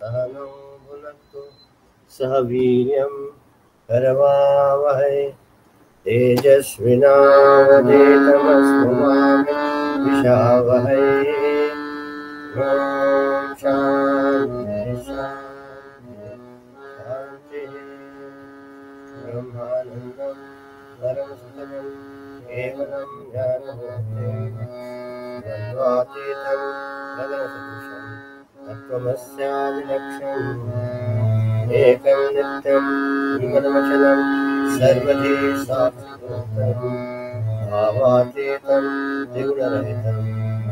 सहनौ भुनक्तु सह वीर्यं करवावहै तेजस्विनावधीतमस्तु मा विद्विषावहै। ॐ शान्ति शान्ति शान्तिः। ब्रह्मानन्दं परमसुखदं केवलं ज्ञानमूर्तिं द्वन्द्वातीतं गगनसदृशं तत्त्वमस्यादिलक्ष्यम् एकं नित्यं निर्मलमचलं सर्वधी साक्षिभूतं भावातीतं त्रिगुणरहितं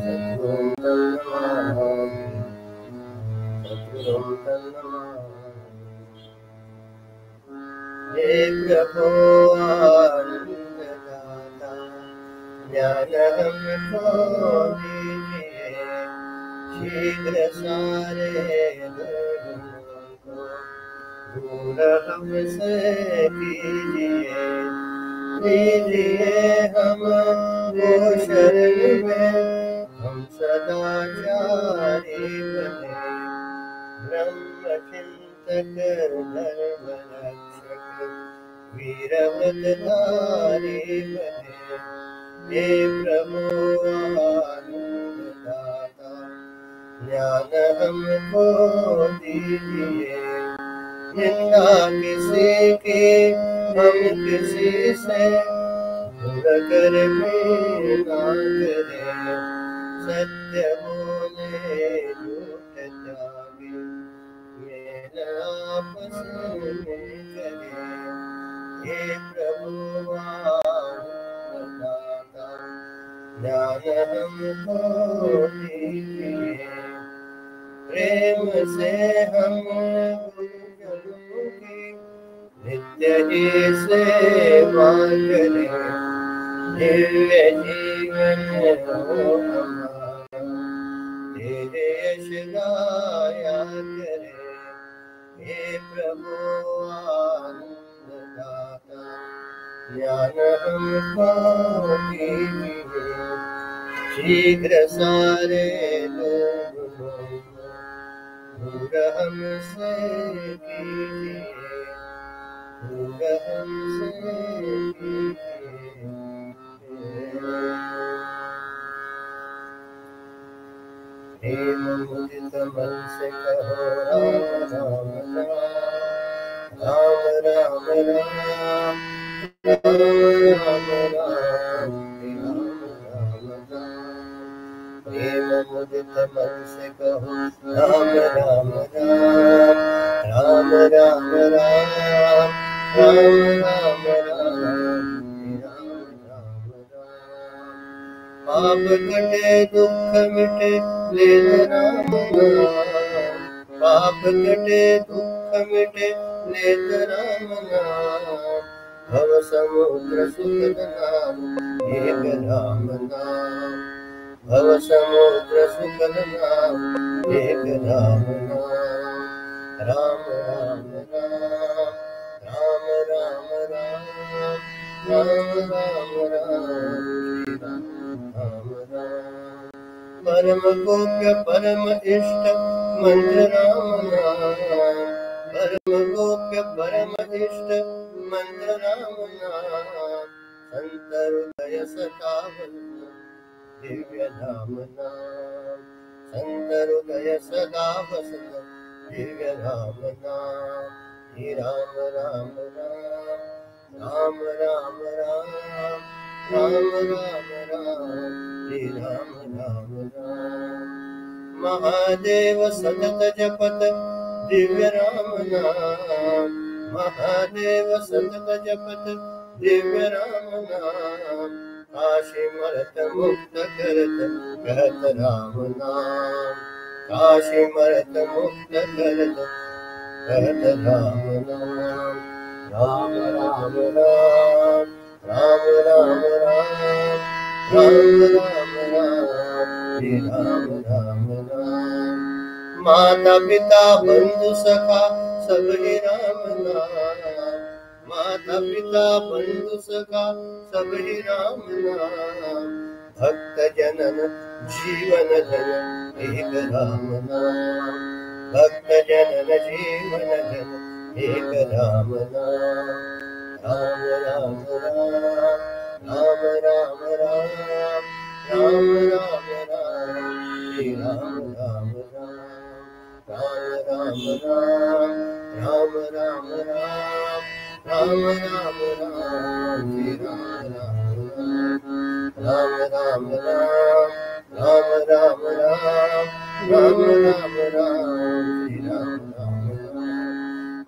सद्गुरुं तं नमामि। सद्गुरुं तं नमामि। हे प्रभो आनन्ददाता ज्ञान हमको दीजिए, शीघ्र सारे दुर्गुणों को दूर हमसे कीजिए। दीजिए हम वो शरण में हम सदाचारी बने, ब्रह्म चिंतक धर्म रक्षक वीरव्रतधारी बने। हे प्रभु आनंददाता ज्ञान हमको दीजिए, निंदा किसी की हम किसी से दूर कर भी ना करें, सत्य बोले झूठ त्यागे मेल आपस में करें। हे प्रभु आनंददाता ज्ञान हमको दीजिए, प्रेम से हम गुरुजनों की नित्य ही सेवा करें, दिव्य जीवन हो हमारा तेरे यश गाया करें। हे प्रभु आनंददाता ज्ञान हमको दीजिए, शीघ्र सारे दुर्गुणों को दूर हमसे कीजिए, दूर हमसे कीजिए। प्रेम मुदित मन से कहो राम राम राम, राम राम राम, राम राम राम, राम राम। प्रेम मुदित मन से कहो राम राम राम, राम राम राम, राम राम राम, राम राम राम। पाप कटे दुख मिटे लेन राम नाम, पाप कटे दुख मिटे लेन राम नाम। भव समुद्र सुखद नाम एक राम नाम, भव समुद्र सुखद नाम एक राम नाम। राम राम राम, राम राम राम, राम राम राम, राम राम। परम गोप्य परम इष्ट मंत्र राम नाम, परम गोप्य परम इष्ट मंत्र राम नाम। संत हृदय सखा दिव्य धाम नाम, संत हृदय सदा वसत दिव्य धाम नाम। हे राम राम राम, राम राम राम, राम राम राम, हे राम राम राम। महादेव सतत जपत दिव्य राम नाम, महादेव सतत जपत दिव्य राम नाम। काशी मरत मुक्त करत कहत राम नाम, काशी मरत मुक्त करत कहत राम नाम। राम राम राम, राम राम राम, राम राम श्री राम राम राम। माता पिता बंधु सखा सब ही राम नाम, माता पिता बंधु सखा सब ही राम नाम। भक्त जनन जीवन धन एक राम नाम, भक्त जनन जीवन धन एक राम नाम। राम राम राम, राम राम राम, राम राम राम, श्री राम राम राम। राम राम राम, राम राम राम, राम राम राम, श्री राम राम राम। राम राम राम, राम राम राम, राम राम राम, श्री राम राम राम।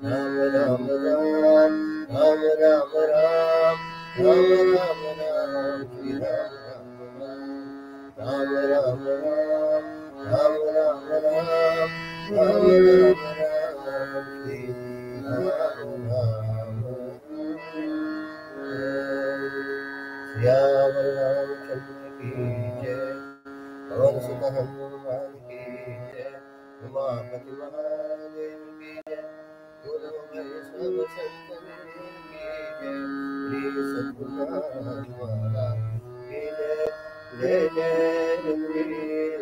राम राम राम, राम राम राम, राम राम राम, श्री राम राम राम। राम राम राम, राम राम राम, राम राम राम, श्री राम राम राम। श्याम रामचंद्र की जय, पवन सुत हनुमान की जय, उमापति महादेव की जय, गुरु वैष्णव संतन की जय, श्री सद्गुरुनाथ महाराज की जय। जय जय रघुवीर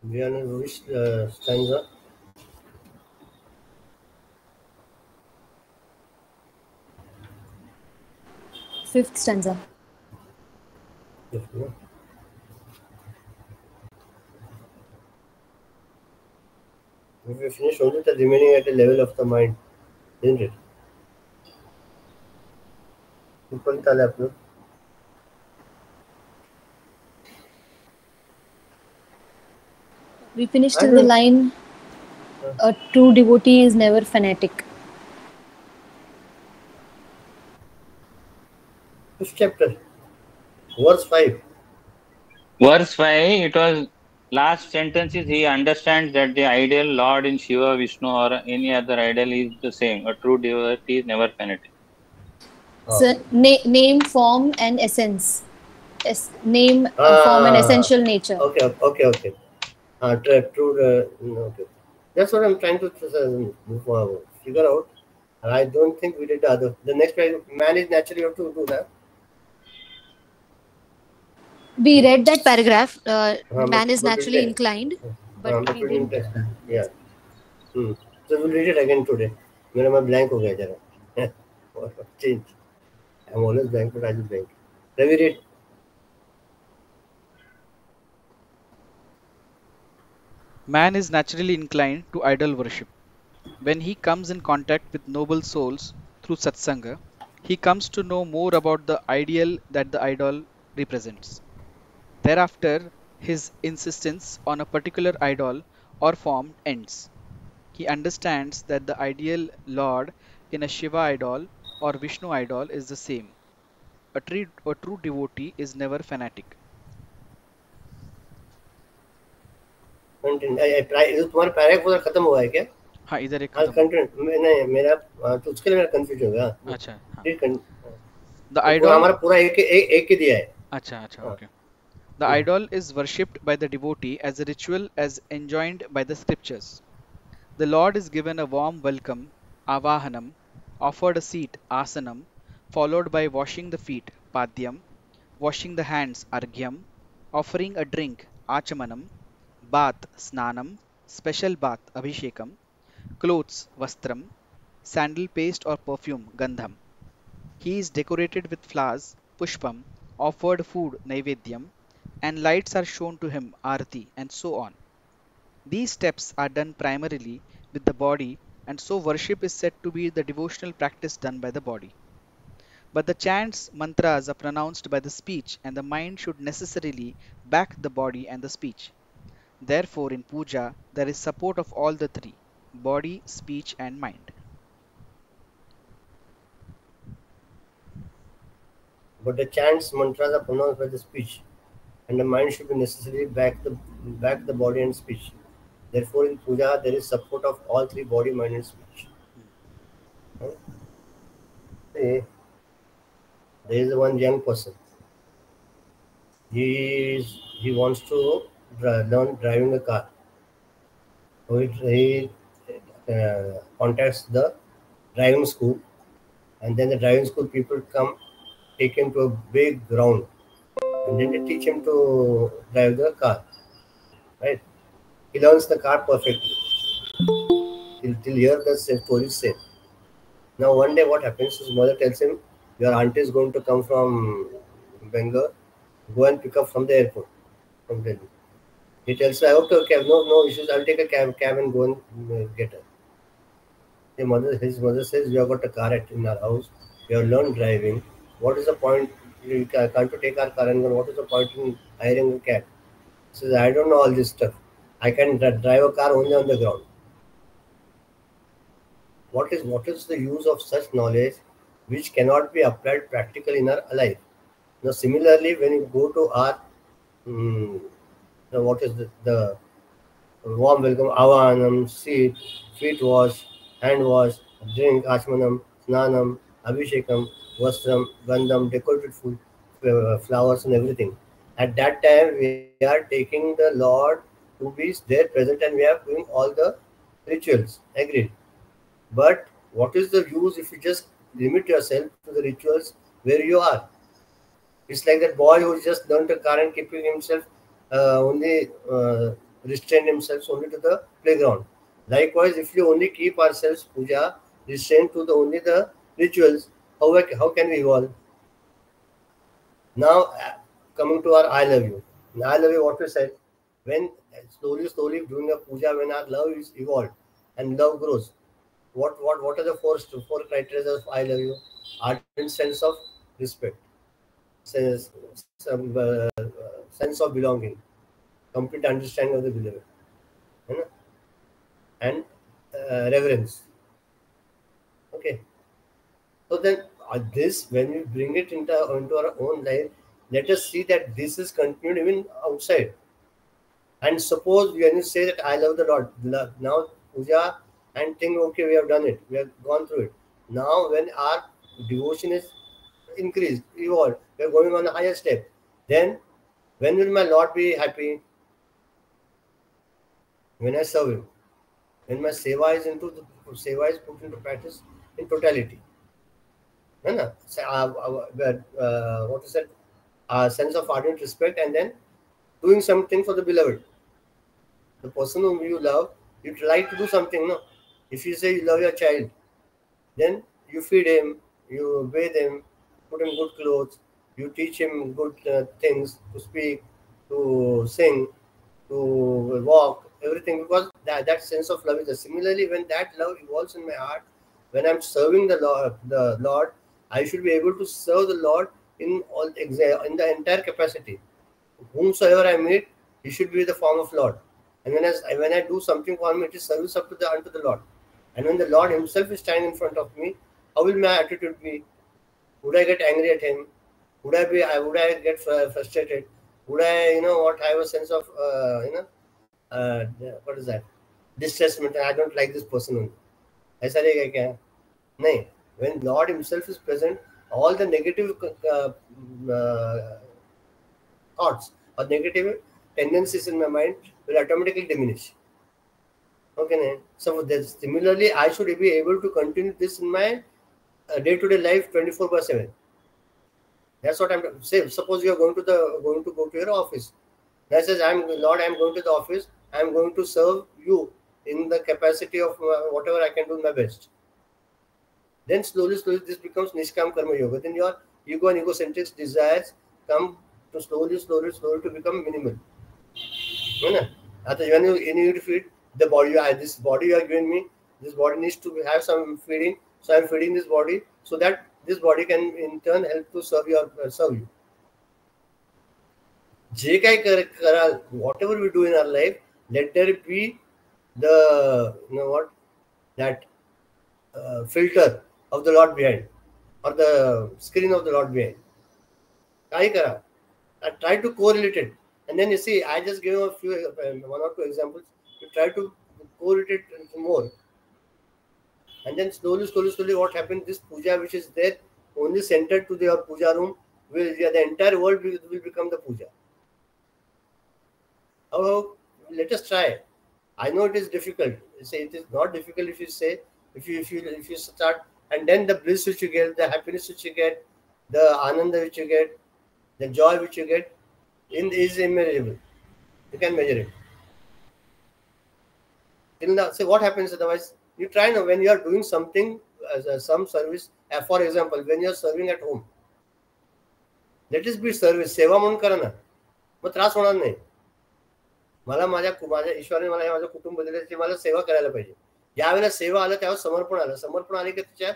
We are in which stanza? Fifth stanza. If we finish only the remaining at the level of the mind, isn't it? ऊपर निकाले आप लोग। We finished till the line, a true devotee is never fanatic. Which chapter? Verse 5. Verse 5, it was last sentence is he understands that the ideal Lord in Shiva, Vishnu or any other idol is the same. A true devotee is never fanatic. So, name, form and essence. Name, form and essential nature. Okay. True. Okay. That's what I'm trying to figure out. And I don't think we did the other. The next man is naturally have to do that. We read that paragraph. Man is naturally inclined, but we didn't. Yeah. So we'll read it again today. मेरा मैं blank हो गया जरा. Change. I'm always blank, but I will blank. Let me read. Man is naturally inclined to idol worship. When he comes in contact with noble souls through satsanga, he comes to know more about the ideal that the idol represents. Thereafter, his insistence on a particular idol or form ends. He understands that the ideal Lord in a Shiva idol or Vishnu idol is the same. A true devotee is never fanatic. तुम्हारा paragraph पूरा खत्म हुआ है क्या? हाँ, इधर एक content नहीं मेरा, तो उसके लिए मेरा कंफ्यूज हो गया। अच्छा, the idol हमारा पूरा एक ही दिया है। अच्छा, okay. The idol is worshipped by the devotee as a ritual as enjoined by the scriptures. The Lord is given a warm welcome, avahanam, offered a seat, asanam, followed by washing the feet, padyam, washing the hands, arghyam, offering a drink, achamanam, bath, snanam, special bath, abhishekam, clothes, vastram, sandal paste or perfume, gandham. He is decorated with flowers, pushpam, offered food, naivedyam, and lights are shown to him, arati, and so on. These steps are done primarily with the body, and so worship is said to be the devotional practice done by the body. But the chants, mantras are pronounced by the speech, and the mind should necessarily back the body and the speech. Therefore, in puja, there is support of all the three: body, speech, and mind. But the chants, mantras are pronounced by the speech, and the mind should be necessarily back the body and speech. Therefore, in puja, there is support of all three: body, mind, and speech. Huh? Say, there is one young person. He wants to learn driving a car. So he contacts the driving school, and then the driving school people come, take him to a big ground, and then they teach him to drive the car. Right? He learns the car perfectly. Till here the story is same. Now one day what happens? His mother tells him, "Your auntie is going to come from Bangalore. Go and pick up from the airport from Delhi." He tells her, "Okay, no issues. I'll take a cab and go and get her." His mother says, "We have got a car in our house. We have learned driving. What is the point? You can't take our car and go. What is the point in hiring a cab?" He says, "I don't know all this stuff. I can drive a car only on the ground." What is the use of such knowledge which cannot be applied practically in our life? Now, similarly, when you go to our what is the warm welcome, avanam, seat, feet wash, hand wash, drink, achmanam, snanam, abhishekam, vastram, gandham, decorated food, flowers and everything. At that time, we are taking the Lord to be there present and we are doing all the rituals. Agreed. But what is the use if you just limit yourself to the rituals where you are? It's like that boy who just learned a car and keeping himself only restrain himself only to the playground. Likewise, if you only keep ourselves puja restrained to only the rituals, how can we evolve? Now, coming to our I love you. In I love you, what we said, when slowly doing a puja, when our love is evolved and love grows, what are the four criteria of I love you? Ardent sense of respect, sense, some sense of belonging, complete understanding of the beloved, you know, and reverence. Okay. So then this, when we bring it into our own life, let us see that this is continued even outside. And suppose when you say that I love the Lord, now puja and think, okay, we have done it, we have gone through it. Now when our devotion is increased, evolved, we are going on a higher step, then when will my Lord be happy? When I serve him. When my seva is put into practice in totality. What is that? A sense of ardent respect and then doing something for the beloved. The person whom you love, you try to do something. No, if you say you love your child, then you feed him, you bathe him, put him good clothes, you teach him good things to speak, to sing, to walk, everything, because that sense of love is there. Similarly, when that love evolves in my heart, when I'm serving the Lord, I should be able to serve the Lord in the entire capacity. Whomsoever I meet, he should be the form of Lord. And when I do something for him, it is service unto the Lord. And when the Lord himself is standing in front of me, how will my attitude be? Would I get angry at him? Would I get frustrated? Would I, have a sense of, what is that? Distressment. I don't like this person only. ऐसा रहेगा क्या? नहीं. When Lord himself is present, all the negative thoughts or negative tendencies in my mind will automatically diminish. Okay, so similarly, I should be able to continue this in my day-to-day life 24/7. That's what I'm saying. Suppose you are going to go to your office. That says, Lord, I'm going to the office. I'm going to serve you in the capacity of whatever I can do my best. Then slowly this becomes Nishkam Karma Yoga. Then your ego and egocentric desires come to slowly to become minimal. When you need to feed the body, this body you are giving me, this body needs to have some feeding, so I am feeding this body so that this body can in turn help to serve you. जे काय कराल, whatever we do in our life, let there be the that filter of the Lord behind, or the screen of the Lord behind. Kai kara. I try to correlate it, and then you see, I just gave a few, one or two examples. You try to correlate it more, and then slowly, what happened? This puja, which is there, only centered to your puja room, the entire world will become the puja. How? Let us try. I know it is difficult. Say it is not difficult if you say, if you start, and then the bliss which you get, the happiness which you get, the ananda which you get, the joy which you get, is immeasurable. You can measure it. Till now, say what happens otherwise? You try now when you are doing something as some service. For example, when you are serving at home, let us be service. सेवा म्हणून करा ना, मग त्रास होणार नाही. मला माझ्या ईश्वराने मला माझं कुटुंब दिलं, ते मला सेवा करायला पाहिजे. ज्यावेळेला सेवा आलं त्यावेळेस समर्पण आलं, समर्पण आली की त्याच्यात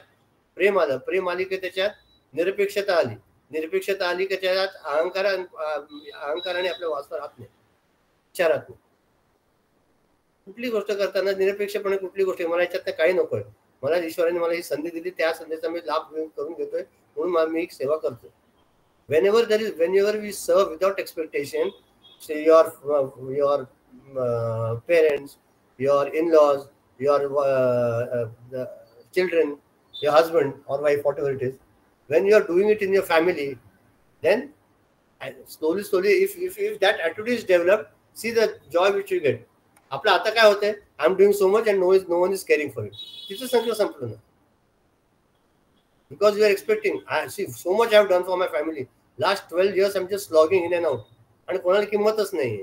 प्रेम आलं, प्रेम आली की त्याच्यात निरपेक्षता आली, निरपेक्षता आली की त्याच्यात अहंकाराने आपल्या वाचता राहत नाही, इच्छा राहत नाही. कुठली गोष्ट करताना निरपेक्षपणे कुठली गोष्ट, मला याच्यात काही नकोय, मला ईश्वराने मला ही संधी दिली, त्या संधीचा मी लाभ करून घेतोय, म्हणून मी सेवा करतो. Whenever we serve without expectation, say your parents, your in-laws, your the children, your husband or wife, whatever it is, when you are doing it in your family, then slowly, if that attitude is developed, see the joy which you get. आपलं आता काय होतंय, I am doing so much and no one is caring for it. तिचं संपलं ना. Because you are expecting, I see so much I have done for my family. Last 12 years I'm just slogging in and out. आणि कोणाला किंमतच नाही.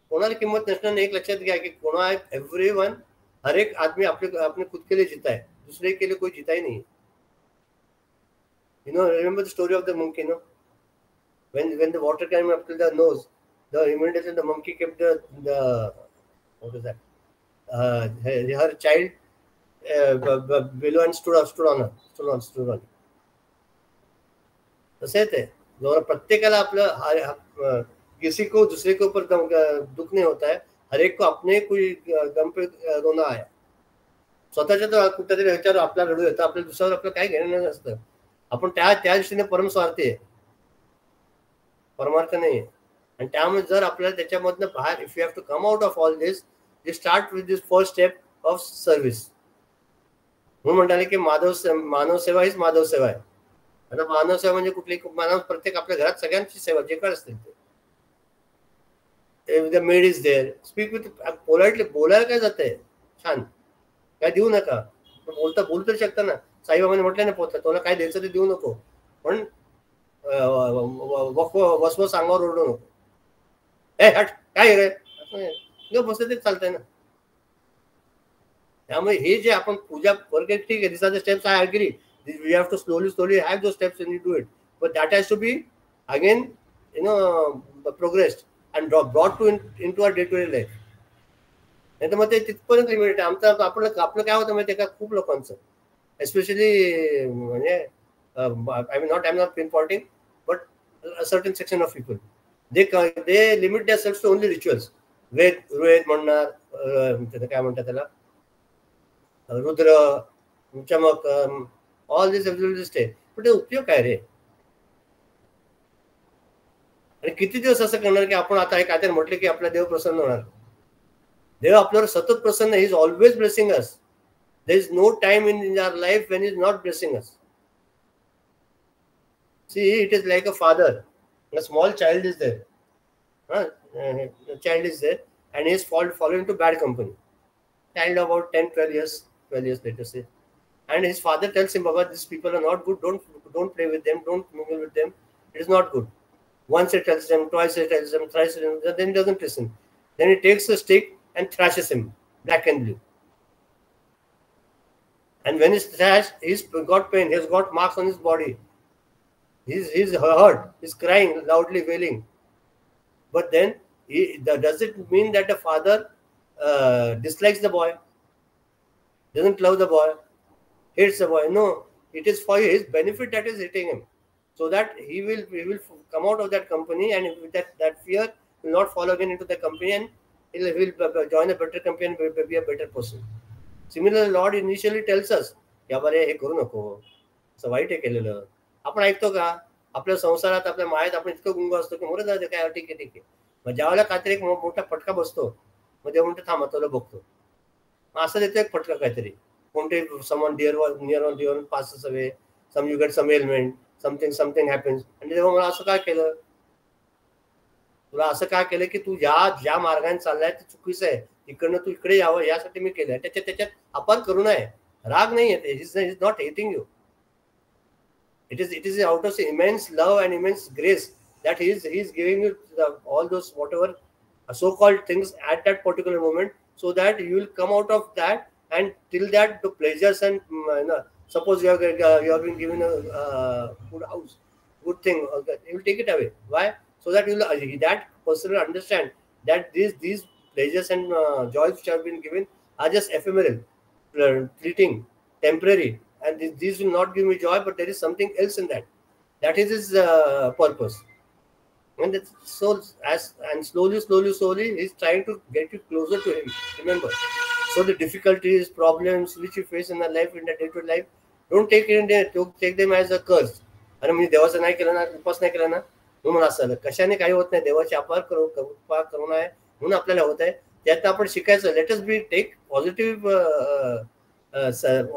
कोणाला किंमत नसणं एक लक्षात घ्या की कोणा एव्हरीवन, हर एक आदमी अपने खुद के लिए जीता है, दूसरे के लिए कोई जीता ही नहीं. Remember the story of the monkey, when the water came up to the nose, immediately the monkey kept the what is that? Her child below and stood on. तसे ते प्रत्येकाला आपलं किसी को दूसरे के ऊपर दुख नहीं होता है, हर एक को अपने कोई गम पे रोना आहे. स्वतःच्या तर कुठेतरी ह्याच्यावर आपला रडू येतं, आपल्या दुसऱ्यावर आपलं काही घेणं नसतं. आपण त्या दृष्टीने परमस्वार्थी आहे, परमार्थ नाही आहे. आणि त्यामुळे जर आपल्याला त्याच्यामधनं बाहेर, if you have to come out of all this, you start with this first step of service. म्हणून म्हणताले की मानव सेवा हीच माधव सेवा आहे. आता मानव सेवा म्हणजे कुठली, मानव प्रत्येक आपल्या घरात सगळ्यांची सेवा जे काय असतील ते. The maid is there, speak with politely, बोलायला काय जातंय, छान काय देऊ नका, बोलू तरी शकता ना. साईबाबांनी म्हटलं ना पोता, तुला काय द्यायचं ते देऊ नको, पण वसवस अंगावर ओरडू नको. हट काय रे बसलं ते चालतंय ना. त्यामुळे हे जे आपण पूजा वगैरे, ठीक आहे, this are the steps, I agree. We have to slowly have those steps when you do it, but that has to be again progressed and brought into our day-to-day life. नाही तर मग ते तिथपर्यंत लिमिटेड आहे. आपलं काय होतं माहिती आहे का, खूप लोकांचं, एस्पेशली म्हणजे I'm not pinpointing, but a certain section of people, they limit themselves to only rituals. वेद म्हणणार, काय म्हणतात त्याला, रुद्र, चमक, all this absolutely stay. पण ते उपयोग काय रे? आणि किती दिवस असं करणार की आपण आता काहीतरी म्हटलं की आपला देव प्रसन्न होणार. देव आपल्यावर सतत प्रसन्न, he is always blessing us. There is no time in our life when is not blessing us. See, it is like a father, a small child is there, child is there and he is fallen into bad company. Child about 10-12 years, 12 years let us say, and his father tells him, Baba, these people are not good, don't play with them, don't mingle with them, it is not good. Once he tells them, twice he tells them, thrice he tells them, then he doesn't listen. Then he takes a stick and thrashes him black and blue. And when he's thrashed, he's got pain, he's got marks on his body. He's hurt. He's crying, loudly wailing. But then, does it mean that the father dislikes the boy? Doesn't love the boy? Hates the boy? No. It is for his benefit that is hitting him, so that he will come out of that company, and with that fear will not fall again into the company, and he will join a better company and will be a better person. Similarly, Lord initially tells us, या बरे हे करू नको, असं वाईट आहे केलेलं. आपण ऐकतो का? आपल्या संसारात, आपल्या मायात आपण इतकं गुंग असतो की मोरे जाते काय, ठीक आहे. मग ज्यावेळेला काहीतरी एक मोठा फटका बसतो, मग ते म्हणतो थांबा तुला बघतो. मग असं देतो एक फटका काहीतरी, कोणते someone near passes away, you get some ailment, something happens, आणि तेव्हा मला असं काय केलं, तुला असं काय केलं की तू ज्या मार्गाने चाललाय ते चुकीचं आहे, इकडनं तू इकडे यावं यासाठी मी केलंय. त्याच्यात अपार करू नये, राग नाही येते. Is not hating you. It is out of immense love and immense grace that he is giving you all those whatever so-called things at that particular moment, so that you will come out of that, and till that the pleasures and suppose you have been given a good house, good thing, you will take it away. Why? So that that person will understand that these pleasures and joys which have been given are just ephemeral, fleeting, temporary, and these will not give me joy, but there is something else in that. That is his purpose. And slowly he's trying to get you closer to him. Remember, so the difficulties, problems which you face in the life, in the day-to-day life, don't take it in there. Don't take them as a curse. आणि मी देवाचं नाही केलं ना, उपास नाही केला ना, म्हणून असं कशाने काही होत नाही. देवाची अपार करुणा आहे म्हणून आपल्याला होत आहे. त्यात आपण शिकायचं. Let us be take positive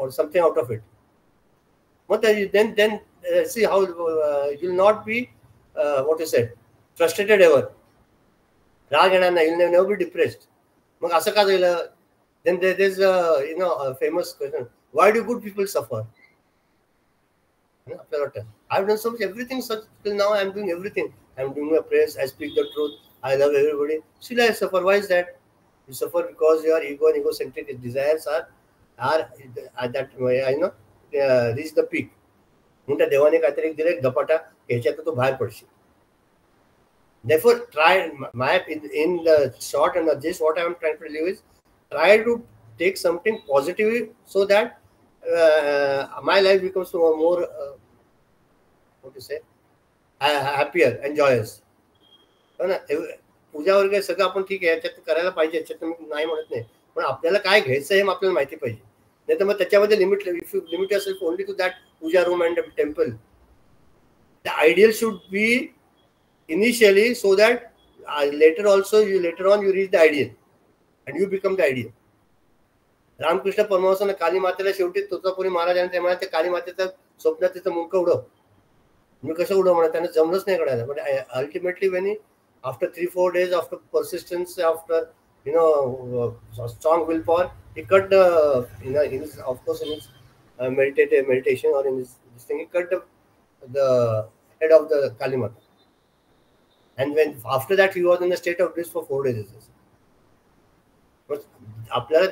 or something out of it. But then see how you'll not be what you said, frustrated ever. राग येणार नाही. You'll never be depressed. मग असं का झालं? Then there is a famous question: why do good people suffer? I've done so much, everything such till now. I'm doing everything. I'm doing my prayers. I speak the truth. I love everybody. Still I suffer. Why is that? You suffer because your ego and egocentric desires are at that reach the peak. म्हणून देवाने काहीतरी दिले गपाटा, ह्याच्यात तो बाहेर पडशील. Therefore, try in the short and the gist, what I am trying to do is try to take something positive, so that my life becomes more happier and joyous. पूजा वगैरे सगळं आपण ठीक आहे, याच्यात करायला पाहिजे, याच्यात मी नाही म्हणत नाही, पण आपल्याला काय घ्यायचं हे आपल्याला माहिती पाहिजे. नाही तर मग त्याच्यामध्ये if you limit yourself only to that puja room and temple, the ideal should be initially, so that later on you reach the ideal and you become the ideal. Ramakrishna परमहंसानं काली मातेला शेवटी तोतापुरी महाराजांनी ते म्हणाले, काली मातेचं स्वप्नात तिचं मुंडकं उडव. मी कसं उडव म्हणा, त्यांना जमलंच नाही करायला. पण ultimately Wien after 3-4 days, after persistence, after strong willpower, he cut in his meditation or in his thing, he cut the head of the Kali Mata. And when after that he was in the state of bliss for 4 days. आपल्याला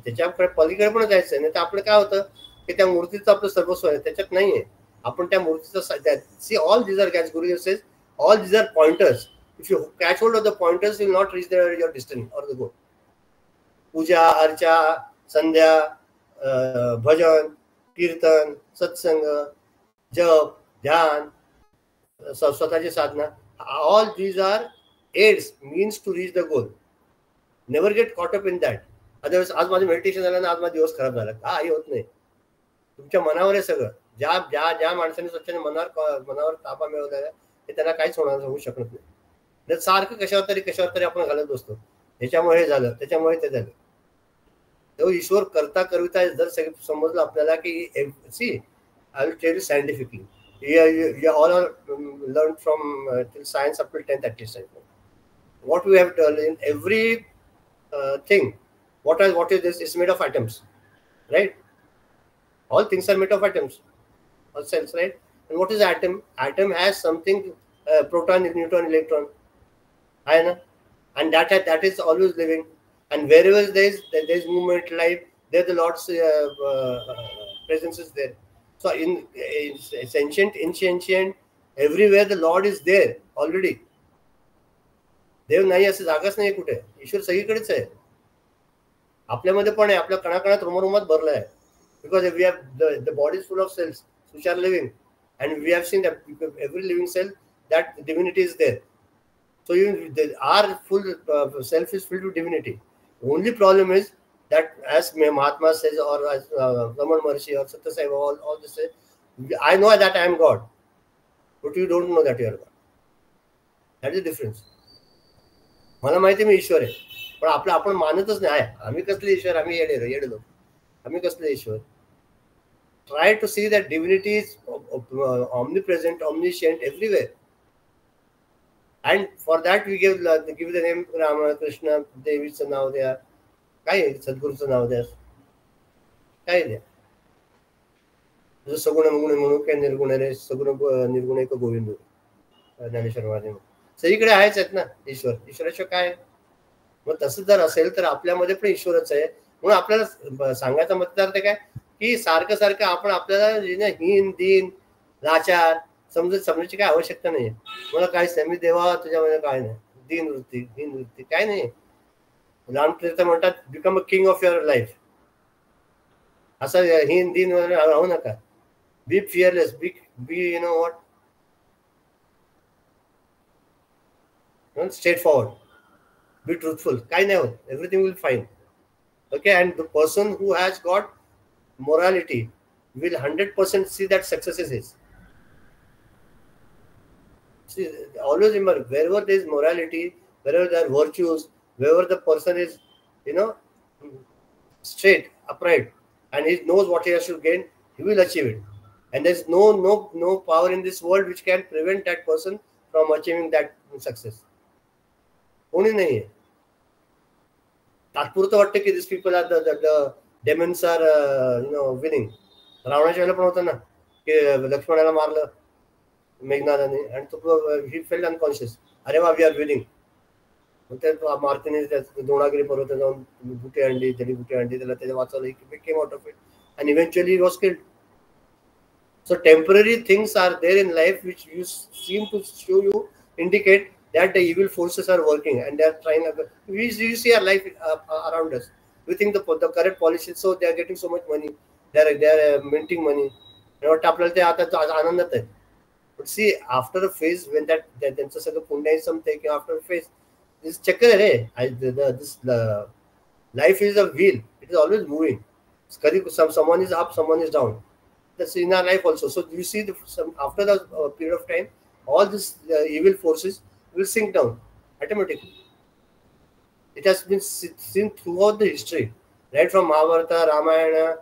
त्याच्याकडे पलीकडे पण जायचं नाही तर आपलं काय होतं की त्या मूर्तीचं आपलं सर्वस्व आहे, त्याच्यात नाहीये. आपण त्या मूर्तीचं see all these are, as Guru says, all these are pointers. If you catch hold of the pointers, you will not reach your destiny or the goal. Puja, archa, sandhya, bhajan, kirtan, satsang, jap, dhyan, swatachi sadhana, all these are aids, means to reach the goal. Never get caught up in that. Otherwise, आज माझं meditation झालं ना, आज माझा दिवस खराब झाला, काही होत नाही. तुमच्या मनावर आहे सगळं. ज्या माणसाने स्वतःच्या मनावर ताबा मिळवलेला आहे, ते त्यांना काहीच होऊ शकत नाही. सारखं कशावर तरी आपण घालत बसतो. त्याच्यामुळे हे झालं, त्याच्यामुळे ते झालं. तो ईश्वर करता कविता जर समजलं आपल्याला की see, I will tell you scientifically, you all are learned from till science up till 10th at least. What we have done in every thing, what is this? It's made of atoms, right? All things are made of atoms, all cells, right? And what is atom? Atom has something, proton, neutron, electron, ion, and that is always living. And wherever there is movement, life, there the Lord's presence is there. So in it's ancient, everywhere the Lord is there already. देव नाही असं जागाच नाही कुठे. ईश्वर सगळीकडेच आहे. आपल्यामध्ये पण आहे, आपल्या कणाकणात रोमरोमात भरला आहे. Because we have the body is full of cells which are living, and we have seen that every living cell, that divinity is there. So even our full self is filled with divinity. The only problem is that, as Mahatma says, or as Raman Maharshi or Satya Sai Baba, all this say, I know that I am God, but you don't know that you are God. That is the difference. मला माहिती मी ईश्वर आहे, पण आपण मानतच नाही. आम्ही कसले ईश्वर, आम्ही येडे लोक, आम्ही कसले ईश्वर. Try to see that divinity is omnipresent, omniscient, everywhere. And for that we give the name Rama, Krishna, Deviचं नाव द्या, काय सद्गुरूचं नाव द्या, काय द्या. जसं सगुण मुगुण म्हणून काय निर्गुण रे, सगुण निर्गुण एक गोविंद, ज्ञानेश्वर महाराज. सगळीकडे आहेच आहेत ना ईश्वर. ईश्वराशिवाय काय. मग तसं जर असेल तर आपल्यामध्ये पण ईश्वरच आहे. म्हणून आपल्याला सांगायचा मतदार काय की सारखं आपण आपल्याला हीन दीन लाचार समजायची काय आवश्यकता नाही. मला काहीच नाही, मी देवा तुझ्यामध्ये काय नाही, दीन वृत्ती काय नाही. रामकृष्ण म्हणतात, become a king of your life. असं हीन दीन वगैरे राहू नका. Be fearless, be what, straightforward, be truthful. काय नाही होत, everything will fine. Okay. And the person who has got morality will 100% see that success is his. See, always remember, wherever there is morality, wherever there are virtues, wherever the person is, straight, upright, and he knows what he has to gain, he will achieve it. And there is no power in this world which can prevent that person from achieving that success. कोणी नाही आहे. तात्पुरतं वाटतं की these people are the demons are winning. रावणाच्या वेळेला पण होतं ना की लक्ष्मणाला मारलं मेघनादाने आणि तो ही फेल्ड अनकॉन्शियस. अरे वा, वी आर विनिंग. त्या मारुतीने द्रोणागिरी पर्वत जाऊन बुटे आणली, त्याला बुटे आणली, त्याला त्याच्या वाचवलं, came out of it and eventually was killed. So temporary things are there in life which you seem to show you indicate that the evil forces are working and they are trying. We see our life around us. We think the current policies, so they are getting so much money, they are minting money. आपल्याला ते आता आनंदात आहे. But see, after a phase when त्यांचं सगळं पुण्याचं किंवा after a phase, this चक्कर आहे रे. This life is a wheel. It is always moving. कधी someone is up, someone is down. That's in our life also. So you see, after the period of time, all these evil forces will sink down automatically. It has been seen throughout the history, right from Mahabharata, Ramayana,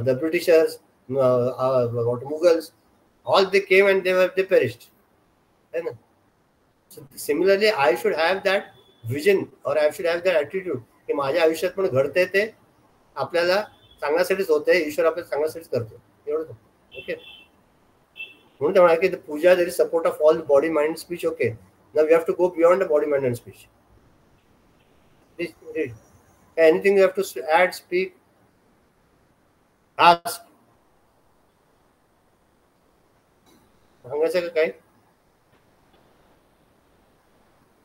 the Britishers, Mughals, all they came and they perished. So similarly, I should have that vision, or I should have that attitude की माझ्या आयुष्यात पण घडते ते आपल्याला चांगल्यासाठीच होते. ईश्वर आपल्याला चांगल्यासाठीच करतो. एवढं ओके. म्हणून ते म्हणा की the puja, there is support of all body, mind, and speech. Okay, now we have to go beyond the body, mind, and speech. Read. Anything you have to add, speak, ask. सांगायचं का काय,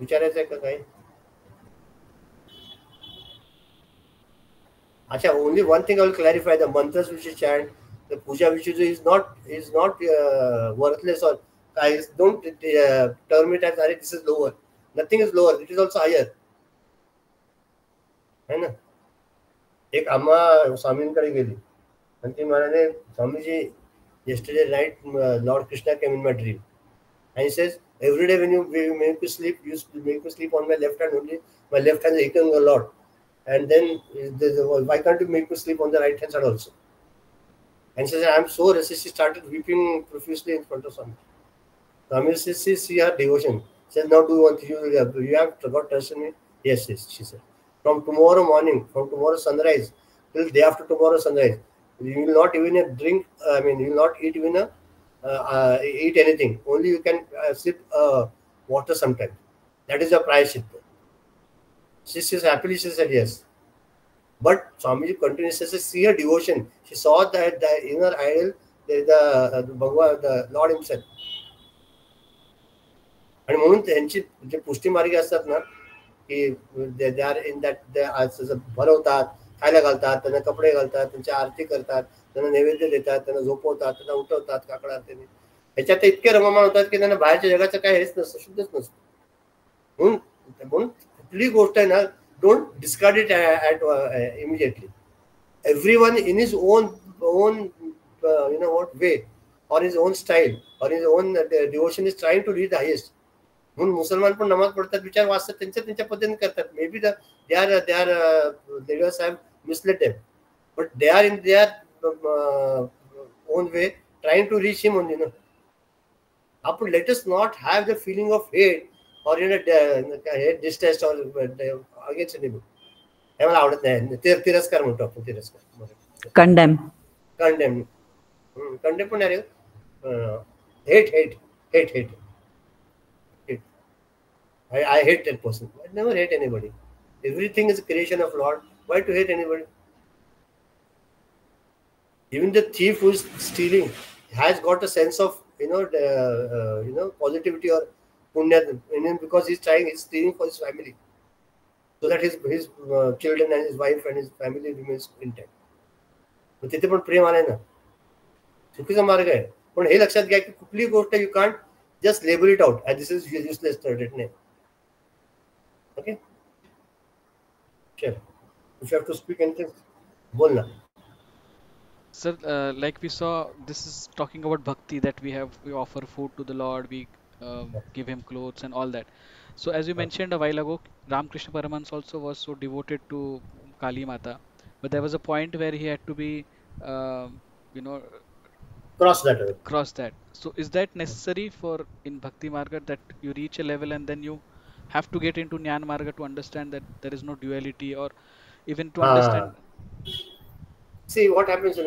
विचारायचं का काय? अच्छा, only one thing I will clarify: the mantras which you chant, the puja which you do is not worthless, or guys don't term it as this is lower. Nothing is lower. It is also higher. है ना. एक अम्मा स्वामींकडे गेली आणि ती म्हणाले, Swamiji, yesterday night Lord Krishna came in my dream and he says, every day when you make me sleep, you make me sleep on my left hand only. My left hand is aching a lot, and then why can't you make me sleep on the right hand side also? And she said, I am so restless. She started weeping profusely in front of Swami. Swami says, see her devotion. She says, now do one thing. You have got trust in me? Yes, she said. From tomorrow morning, from tomorrow sunrise till day after tomorrow sunrise, you will not even drink. You will not eat even eat anything. Only you can sip water sometime. That is your prayashit. She says happily. She said yes. But Swamiji continues to say, see her devotion. She saw that in her idol भगवान Lord himself. आणि म्हणून त्यांची जे पुष्टी मार्गी असतात ना, की दे आर इन दॅट, भरवतात, खायला घालतात, त्यांना कपडे घालतात, त्यांची आरती करतात, त्यांना नैवेद्य देतात, त्यांना झोपवतात, त्यांना उठवतात काकड आरतीने. ह्याच्यात ते इतके रममाण होतात की त्यांना बाहेरच्या जगाचं काय हेच नसतं, शुद्धच नसतं. म्हणून कुठली गोष्ट आहे ना, don't discard it at immediately. Everyone in his on what way or his own style or his own devotion is trying to reach the highest. म्हणून मुसलमान पण नमाज पडतात, विचार वाचतात, त्यांच्या पद्धतीने करतात. May be they are leaders have misled them, but they are in their own way trying to reach him only. Upon let us not have the feeling of hate or distrust or against anybody. हे मला आवडत नाही. तिरस्कार म्हणतो आपण, तिरस्कार, condemn पण नाही. hate. I hate that person. I never hate anybody. Everything is a creation of Lord. Why to hate anybody? Even the thief who is stealing has got a sense of positivity or punya in him, because he's stealing for his family, so that his children and his wife and his family remains intact. तिथे पण प्रेम आलंय ना. चुकीचा मार्ग आहे. पण हे लक्षात घ्या की कुठली गोष्ट you can't just label it out as this is useless नाही. ओके, चल, if you have to speak anything, बोल ना. Sir, like we saw, this is talking about bhakti, that we offer food to the Lord, we give him clothes and all that. So as you mentioned a while ago, Ramakrishna Paramahansa also was so devoted to Kali Mata, but there was a point where he had to be cross that. So is that necessary for in Bhakti Marga, that you reach a level and then you have to get into Jnana Marga to understand that there is no duality, or even to understand? See what happens,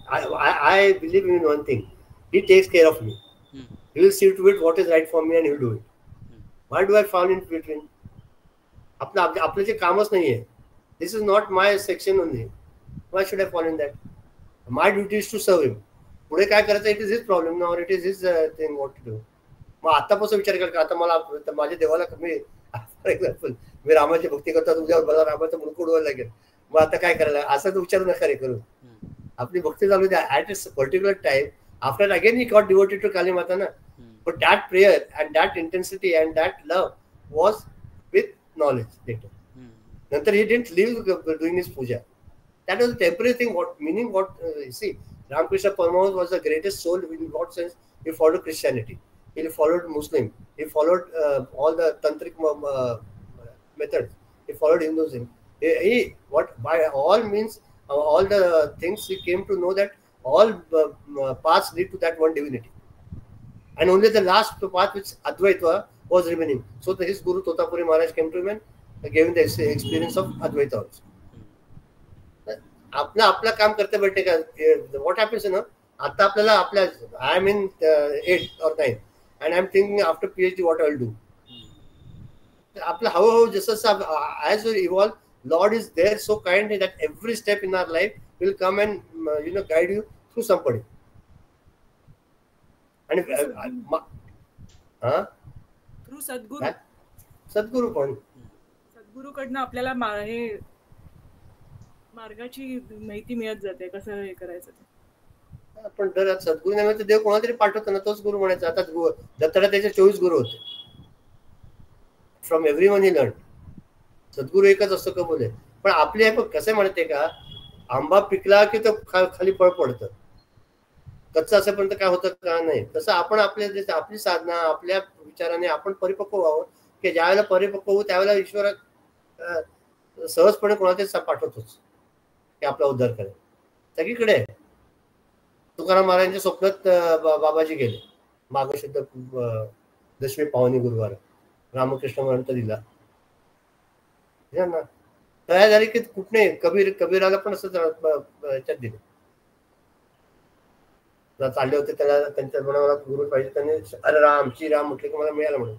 I believe in one thing. He takes care of me. He will see to it what is right for me and he will do it. Why do I fall in between? आपलं जे कामच नाहीये. This is not my section only. Why should I fall in that? My duty is to serve him. पुढे काय करायचं, it is his problem ना, or it is his thing what to do. मग आतापासून विचार कर, आता मला माझ्या देवाला फॉर एक्झाम्पल मी रामाची भक्ती करतो, उद्या मला रामाचं मुलूक उडवायला लागेल, मग आता काय करायला, असं तर विचारू नका रे करू. आपली भक्ती चालू द्या at a particular time. After again he got devoted to Kali Mata ना, but that prayer and that intensity and that love was with knowledge later. नंतर he didn't leave doing his puja. That was a temporary thing. See, Ramakrishna Paramahansa was the greatest soul in what sense? He followed Christianity. He followed Muslim. He followed all the tantric methods. He followed Hinduism. By all means, all the things he came to know that all paths lead to that one divinity. And only the last path, which Advaita, was remaining. So his Guru Totapuri Maharaj came to him and gave him the experience of Advaita also. आपलं काम करते भेटते का. What happens ना, आता आपल्याला I am in 8 or 9 and I am thinking after PhD what I will do. आपलं हळूहळू जसं as you evolve, Lord is there so kind that every step in our life will come and guide you through somebody. आणि through सद्गुरू पण सद्गुरूकडनं आपल्याला हे मार्गाची माहिती मिळत जाते, कसं हे करायचं. पण जर सद्गुरू नाही तर देव कोणाला तरी पाठवतो ना, तोच गुरु म्हणायचा. आता दत्ताला त्याचे 24 गुरु होते. From everyone he learn. सद्गुरू एकच असतो का बोले. पण आपले कसं म्हणते का, आंबा पिकला की तो खाली फळ पडतं, कच्चं असेपर्यंत काय होतं का नाही. तसं आपण आपली साधना, आपल्या विचाराने आपण परिपक्व व्हावं, की ज्यावेळेला परिपक्व होऊ त्यावेळेला ईश्वर सहजपणे कोणाला तरी पाठवतोच की आपला उद्धार करेल. सगळीकडे तुकाराम महाराजांच्या स्वप्नात बाबाजी गेले माघशुद्ध दशमी पावनी गुरुवार, रामकृष्ण मंत्र दिला ना, तयार झाली की कुठे कबीराला पण असं याच्यात दिले. चालले होते त्याला, त्यांच्या मनाला गुरु पाहिजे, त्यांनी अरे राम श्रीराम म्हटले की मला मिळालं म्हणून.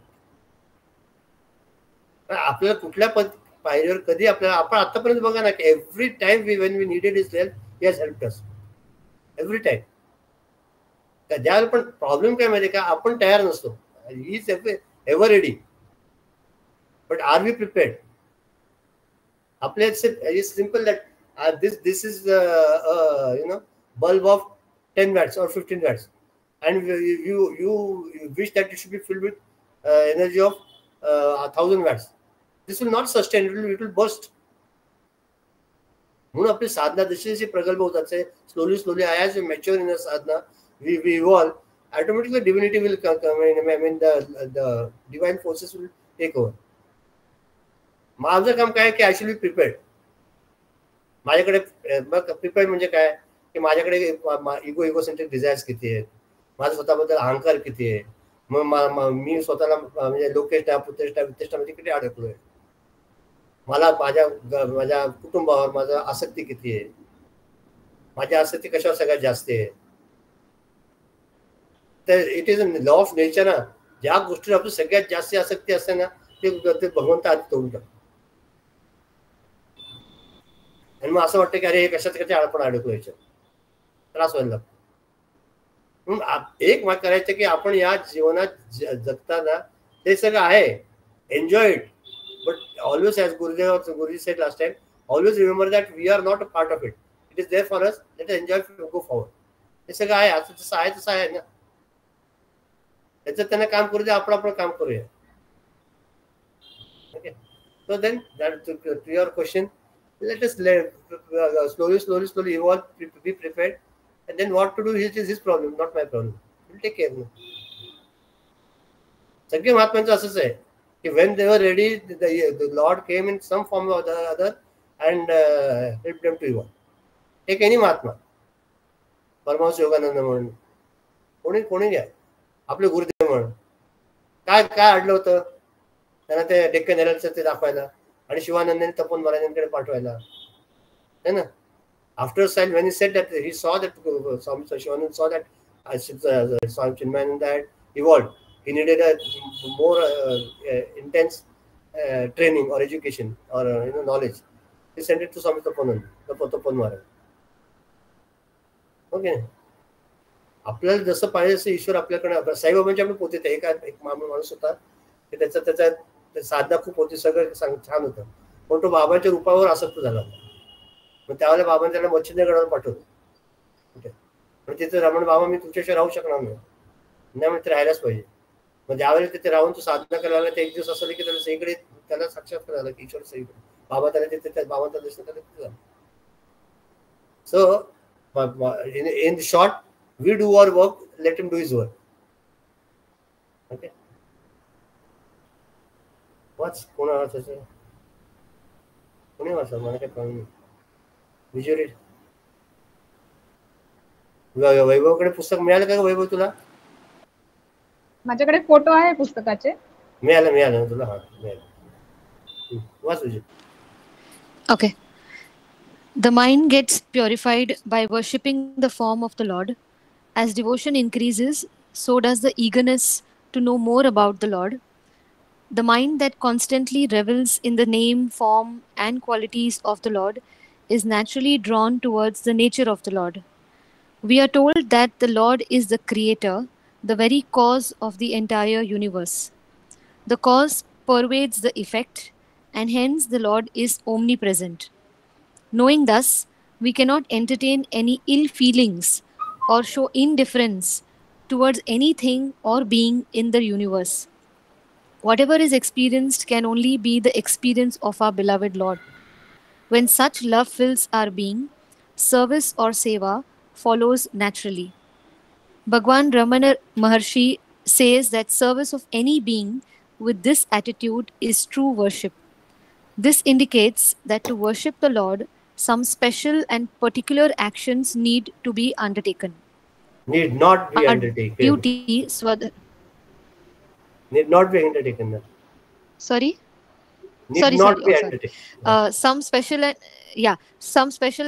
आपल्याला कुठल्या पायरीवर कधी आपल्याला, आपण आतापर्यंत बघा ना, की every time when we needed his help, he has helped us every time. ज्यावेळेला पण प्रॉब्लेम काय माहिती का, आपण तयार नसतो. He is ever ready, but are we prepared? आपल्या it's simple that this is bulb of 10 watts or 15 watts, and you wish that it should be filled with energy of 1000 watts. This will not sustain, it will burst. म्हणून आपली साधना जशी जशी प्रगल्भ होतात, slowly as we mature in a sadhana, we evolve, automatically divinity will come. I mean the divine forces will take over. माझं काम काय की आय शुड बी प्रिपेअर्ड. माझ्याकडे प्रिपेअर्ड म्हणजे काय की माझ्याकडे इगोसेंट्रिक डिझायर्स किती आहेत, माझा स्वतःबद्दल अहंकार किती आहे, मग मी स्वतःला म्हणजे लोकेष्टा पुत्रेष्टा वित्तेष्टामध्ये किती अडकलोय, मला माझ्या कुटुंबावर माझा आसक्ती किती आहे, माझी आसक्ती कशावर सगळ्यात जास्त आहे. तर it is a law of nature ना. ज्या गोष्टीवर आपली सगळ्यात जास्त आसक्ती असते ना ते भगवंत आधी तोडून टाकतो. आणि मग असं वाटतं की अरे हे कशात आपण अडकलो, याच्यात त्रास व्हायला लागतो. म्हणून एक मात करायचं की आपण या जीवनात जगताना ते सगळं आहे, enjoy it, but always as Guruji said last time, always remember that we are not a part of it, it is there for us, let us enjoy, go forward. हे सगळं आहे, आता जसं आहे तसं आहे ना, त्याच्यात त्यांना काम करू दे, आपण काम करूया. Okay, so then to your question, let us slowly evolve, be prepared, and then what to do is his problem, not my problem. We'll take care. सगळे महात्म्यांचं असंच आहे की when they were ready, the Lord came in some form or the other and helped them to evolve. Take any Mahatma, Paramhans Yogananda म्हणून कोणी घ्या, आपले गुरुदेव म्हणून, काय अडलं होतं त्यांना ते डेक्कन हेरल्डचं ते दाखवायला आणि शिवानंदांनी तपोवन महाराजांकडे पाठवायला, है ना. After side when he said that, he saw that Shivananda saw that Swami Chinmayananda had evolved, he needed a more intense training or education or knowledge. He sent it to Swami Tapovan Maharaj. Okay, आपल्याला जसं पाहिजे तसं ईश्वर आपल्याकडे. साईबाबांच्या आपण पोते एक माणूस होता की त्याचा साधना खूप होती, सगळं छान होतं, पण तो बाबांच्या रूपावर आसक्त झाला होता. मग त्यावेळेला बाबांनी त्याला मच्छिंद्रगडावर पाठवलं. ओके, पण तिथे रमण बाबा मी तुमच्याशिवाय राहू शकणार नाही, म्हणजे ते राहायलाच पाहिजे. मग ज्यावेळेला तिथे राहून तो साधना करायला, ते एक दिवस असं की त्याला सगळीकडे त्याला साक्षात्कार झाला की ईश्वर सगळीकडे, बाबा त्याला तिथे बाबांचं दर्शन त्याला तिथे झालं. So in short, we do our work, let him do his work. Okay, वाच कोणा वाचायचं, कोणी वाचा, मला काही प्रॉब्लेम नाही. विजय वैभवकडे पुस्तक मिळालं का वैभव तुला? माझ्याकडे फोटो आहे पुस्तकाचे. मिळालं तुला? हा, मिळालं. वाच विजय. Okay. The mind gets purified by worshipping the form of the Lord. As devotion increases, so does the eagerness to know more about the Lord. The mind that constantly revels in the name, form, and qualities of the Lord is naturally drawn towards the nature of the Lord. We are told that the Lord is the creator, the very cause of the entire universe. The cause pervades the effect, and hence the Lord is omnipresent. Knowing thus, we cannot entertain any ill feelings or show indifference towards anything or being in the universe. Whatever is experienced can only be the experience of our beloved Lord. When such love fills our being, service or seva follows naturally. Bhagwan Ramana Maharshi says that service of any being with this attitude is true worship. This indicates that to worship the Lord, some special and particular actions need to be undertaken. Need not be undertaken. Duty Need not be undertaken. Sorry? Need not be undertaken. Some special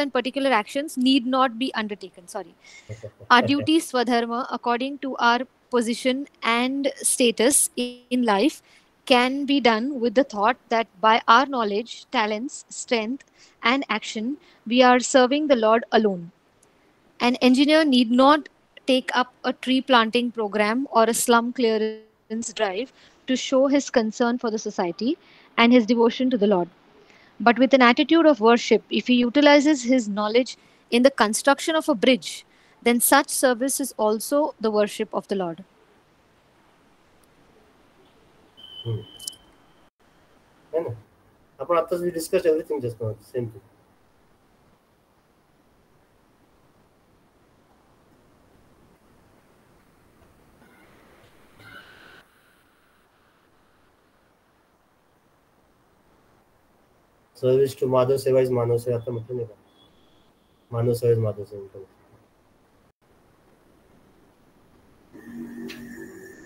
and particular actions need not be undertaken. Sorry. Our duty, Swadharma, according to our position and status in life, can be done with the thought that by our knowledge, talents, strength, and action, we are serving the Lord alone. An engineer need not take up a tree planting program or a slum clearance drive to show his concern for the society and his devotion to the Lord. But with an attitude of worship, if he utilizes his knowledge in the construction of a bridge, then such service is also the worship of the Lord. है ना. आपण आताच we discussed everything just now, same thing. Service to Madhav सेवा is मानव सेवा, आता म्हटलं नाही का, मानव सेवा इज माधव सेवा.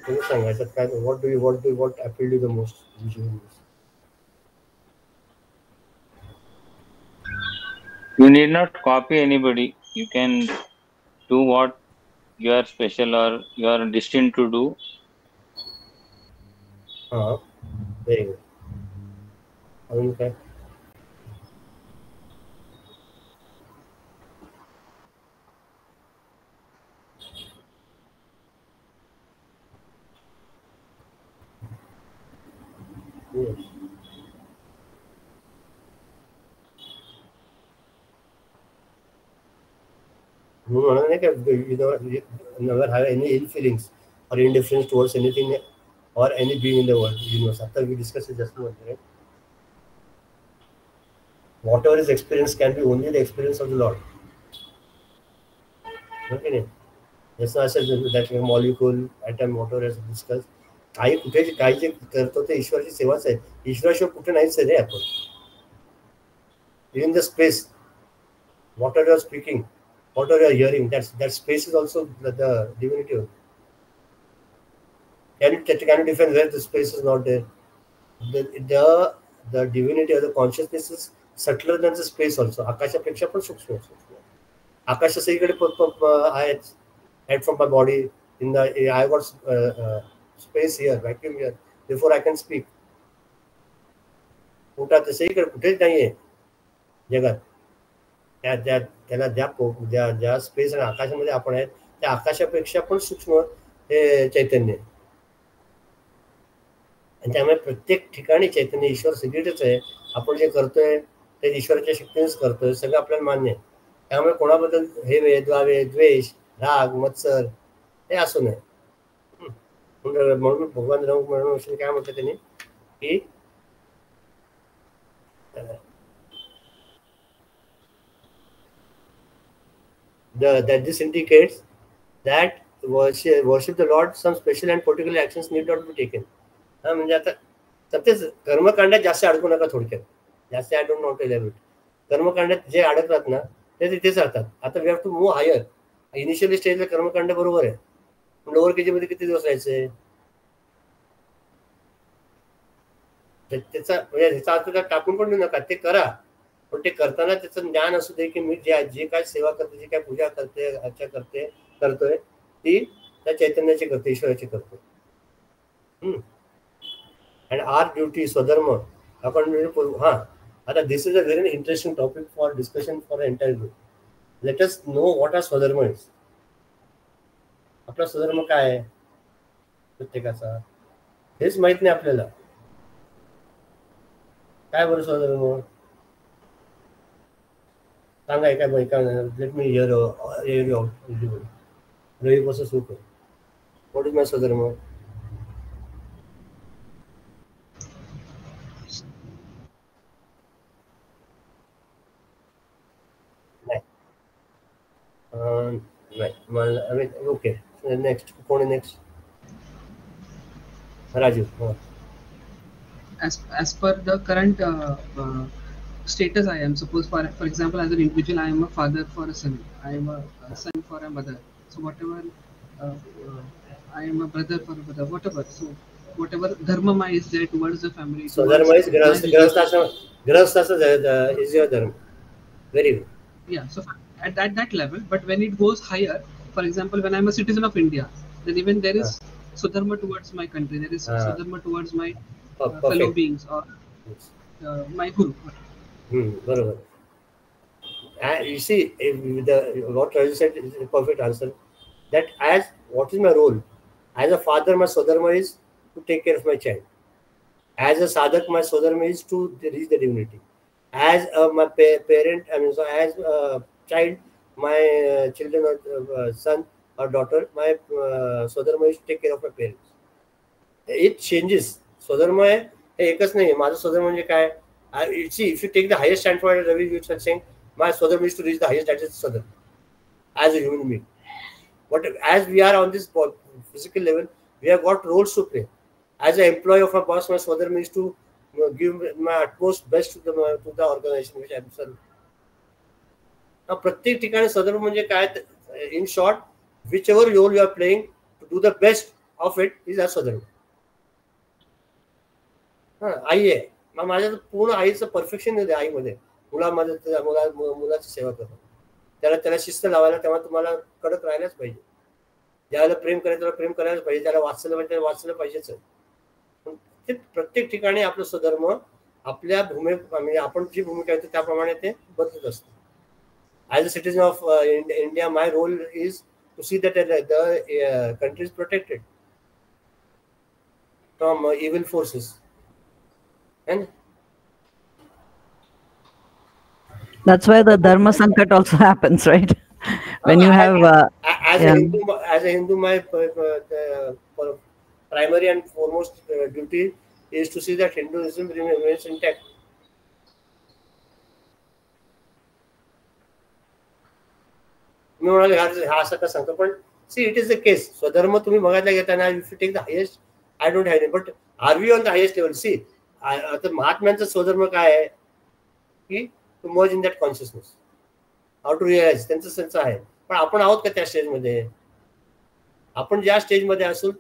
तुम्ही सांगायचं काय, what appealed you the most usually in this? You need not copy anybody. You can do what you are special or you are destined to do. हा, very good. अजून काय? Yes. म्हणून नाही का, you never have any ill feelings or indifference towards anything or any being in the world, universe. After we discussed it just now, right? Whatever is experienced can be only the experience of the Lord. Okay. Just now I said that molecule, atom, whatever is discussed. काही कुठे काही जे करतो ते ईश्वराची सेवाच आहे. ईश्वराशिवाय कुठे नाहीच आहे रे आपण. In the space, whatever you are speaking, whatever you are hearing, that space is also the divinity. Can you define where the space is not there? The divinity or the consciousness is subtler than the space also. आकाशापेक्षा पण सूक्ष्म. आकाश सगळीकडे आहेत. Head from my body, I got space here, vacuum here, before I can speak. कुठं सगळीकडे कुठेच नाहीये जगात. त्याला ज्या स्पेस आणि आकाशामध्ये आपण आहेत, त्या आकाशापेक्षा पण सूक्ष्म हे चैतन्य आहे. आणि त्यामुळे प्रत्येक ठिकाणी चैतन्य, ईश्वर सगळीकडेच आहे. आपण जे करतोय ते ईश्वराच्या शक्तीनेच करतोय, सगळं आपल्याला मान्य आहे. त्यामुळे कोणाबद्दल हे द्वेष, राग, मत्सर हे असू नये. म्हणून भगवान राम काय म्हटलं त्यांनी की that this indicates that worship the Lord, some special and particular actions need not be taken. म्हणजे आता सत्यच कर्मकांडात जास्त अडकू नका. थोडक्यात जास्त आय डोंट नॉट एलिव्हेट. कर्मकांडात जे अडकतात ना ते तिथेच राहतात. आता we have to move higher. Initially स्टेजला कर्मकांड बरोबर आहे, पण लोअर केजी मध्ये किती दिवस राहायचंय? त्याचा म्हणजे ह्याचा अर्थ टाकून पण देऊ नका, ते करा. पण ते करताना त्याचं ज्ञान असू दे की मी जे काय सेवा करते, जी काय पूजा करते, अर्चा करतोय ती त्या चैतन्याची करते, ईश्वराची करतो. अँड आर ड्युटी, स्वधर्म आपण हा. आता this is a very interesting topic for discussion for entire group. Let us know what are स्वधर्म इज. आपला स्वधर्म काय आहे प्रत्येकाचा हेच माहित नाही आपल्याला. काय बरं स्वधर्म सांगा एका बायका. लेट मी हिअर रविपासून सुरू कर. व्हॉट इज माय स्वधर्म? नाही. Okay, next. कोण आहे next? Raju. As per the current status I am, suppose for example as an individual I am a father for a son, I am a son for a mother, so whatever I am a brother for a brother, whatever, so whatever dharma is there towards the family. So dharma is grahastha is your dharma. Very good. Yeah, so at that level, but when it goes higher, for example when I am a citizen of India, then even there is sudharma towards my country, there is sudharma towards my fellow beings or my guru. Barabar. You see, what Raju said is a perfect answer. that as what is my role? As a father, my Swadharma is to take care of my child. As a sadhak, my Swadharma is to reach the divinity. As my parent, so as a child, my children or son or daughter, my Swadharma is to take care of my parents. It changes. Swadharma हे एकच नाही. माझं स्वधर्म म्हणजे काय? If you take the highest standpoint, Ravi, you are saying, my Swadharma is to reach the highest, that is Swadharma. As a human being. But as we are on this physical level, we have got roles to play. As an employee of my boss, my Swadharma is to give my utmost best to the organization which I am serving. Now, प्रत्येक ठिकाणी Swadharma म्हणजे काय? In short, whichever role you are playing, to do the best of it is a Swadharma. आई आहे, मग माझ्या पूर्ण आईचं perfection आहे आईमध्ये. मुलाची सेवा करणं, त्याला शिस्त लावायला तेव्हा तुम्हाला कडक राहायलाच पाहिजे. ज्याला प्रेम करायचं त्याला प्रेम करायलाच पाहिजे, त्याला वाचलं पाहिजे त्याला वाचलं पाहिजेच. ते प्रत्येक ठिकाणी आपलं स्वधर्म आपल्या म्हणजे आपण जी भूमिका येतो त्याप्रमाणे ते बदलत असतं. As a citizen of India, my role is to see that the country is protected from evil forces. And that's why the dharma sankat also happens, right? When you have as a Hindu, my primary and foremost duty is to see that Hinduism remains intact. मी म्हणाले हा असं का सांगतो, पण see it is the case. स्वधर्म तुम्ही बघायला घेताना if you take the highest, I don't have it, but are we on the highest level? See, आता महात्म्यांचा स्वधर्म काय आहे की to merge in that consciousness, how to realise, त्यांचं आहे. पण आपण आहोत का त्या स्टेजमध्ये? आपण ज्या स्टेजमध्ये असू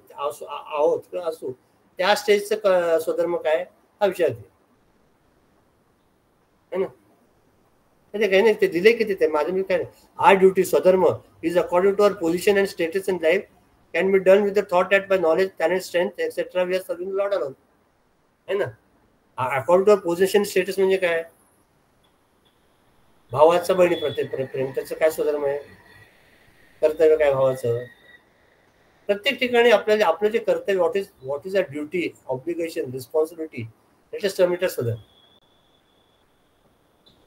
त्या स्टेजचं स्वधर्म काय हा विचार घे ना. ते काही नाही, ते दिले किती ते माझं मी काय नाही. आर ड्युटी स्वधर्म is according to our position and status in life can be done with the thought that by knowledge, talent, strength etcetera we are serving Lord alone, है ना. According to our position status म्हणजे काय? भावाचं बहिणी प्रत्येक प्रेम, त्याचं काय स्वधर्म आहे? कर्तव्य काय भावाचं? प्रत्येक ठिकाणी आपल्याला आपलं जे कर्तव्य, what is a duty, obligation, responsibility, that is terminated स्वधर्म.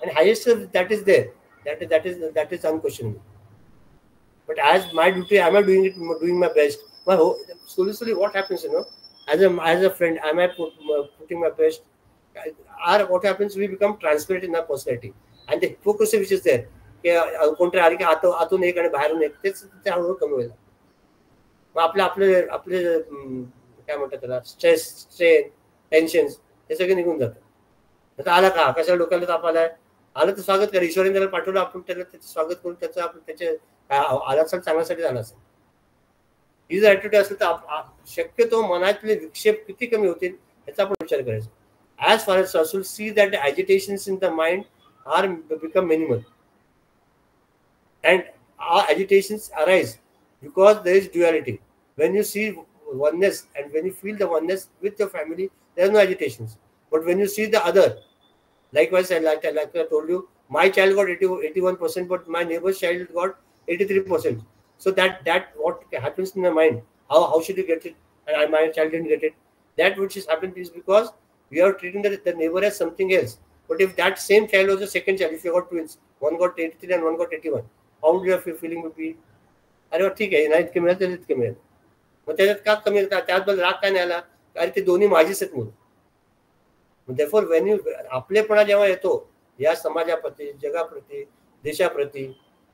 And highest that is there, that is unquestionable. But as my duty, am I doing my best? Slowly what happens, as a friend, am I putting my best? Or what happens, we become transparent in our personality, and the hypocrisy which is there, कोणतरी आले की आतून एक आणि बाहेरून एक, तेच ते हळूहळू कमी होईल. मग आपले काय म्हणतात त्याला, स्ट्रेस, स्ट्रेन, टेन्शन हे सगळे निघून जातात. आता आला का, कशाला डोक्याला ताप आलाय, आलं तर स्वागत करा. ईश्वराने त्याला पाठवलं, आपण त्याला त्याचं स्वागत करून त्याचं आपण त्याचे आला असेल चांगल्यासाठी झाला असेल. ही जर ऍटिट्यूड असेल तर शक्यतो मनातले विक्षेप किती कमी होतील याचा आपण विचार करायचा. As far as possible see that agitations in the mind are become minimal, and are agitations arise because there is duality. When you see oneness and when you feel the oneness with your family, there are no agitations. But when you see the other, likewise, like I told you, my child got 81%, but my neighbor's child got 83%. So that what happens in the mind, how should you get it, and my child didn't get it, that which has happened is because we are treating the neighbor as something else. But if that same child was the second child, if you got twins, one got 83 and one got 81, how would your feeling would be? अरे ठीक आहे, नाही इतके मिळेल तर इतके मिळेल, मग त्याच्यात का कमी, त्याबद्दल राग काय नाही आला? अरे ते दोन्ही माझीच आहेत मुलं. Therefore, when you आपलेपणा जेव्हा येतो या समाजाप्रती, जगाप्रती, देशाप्रती,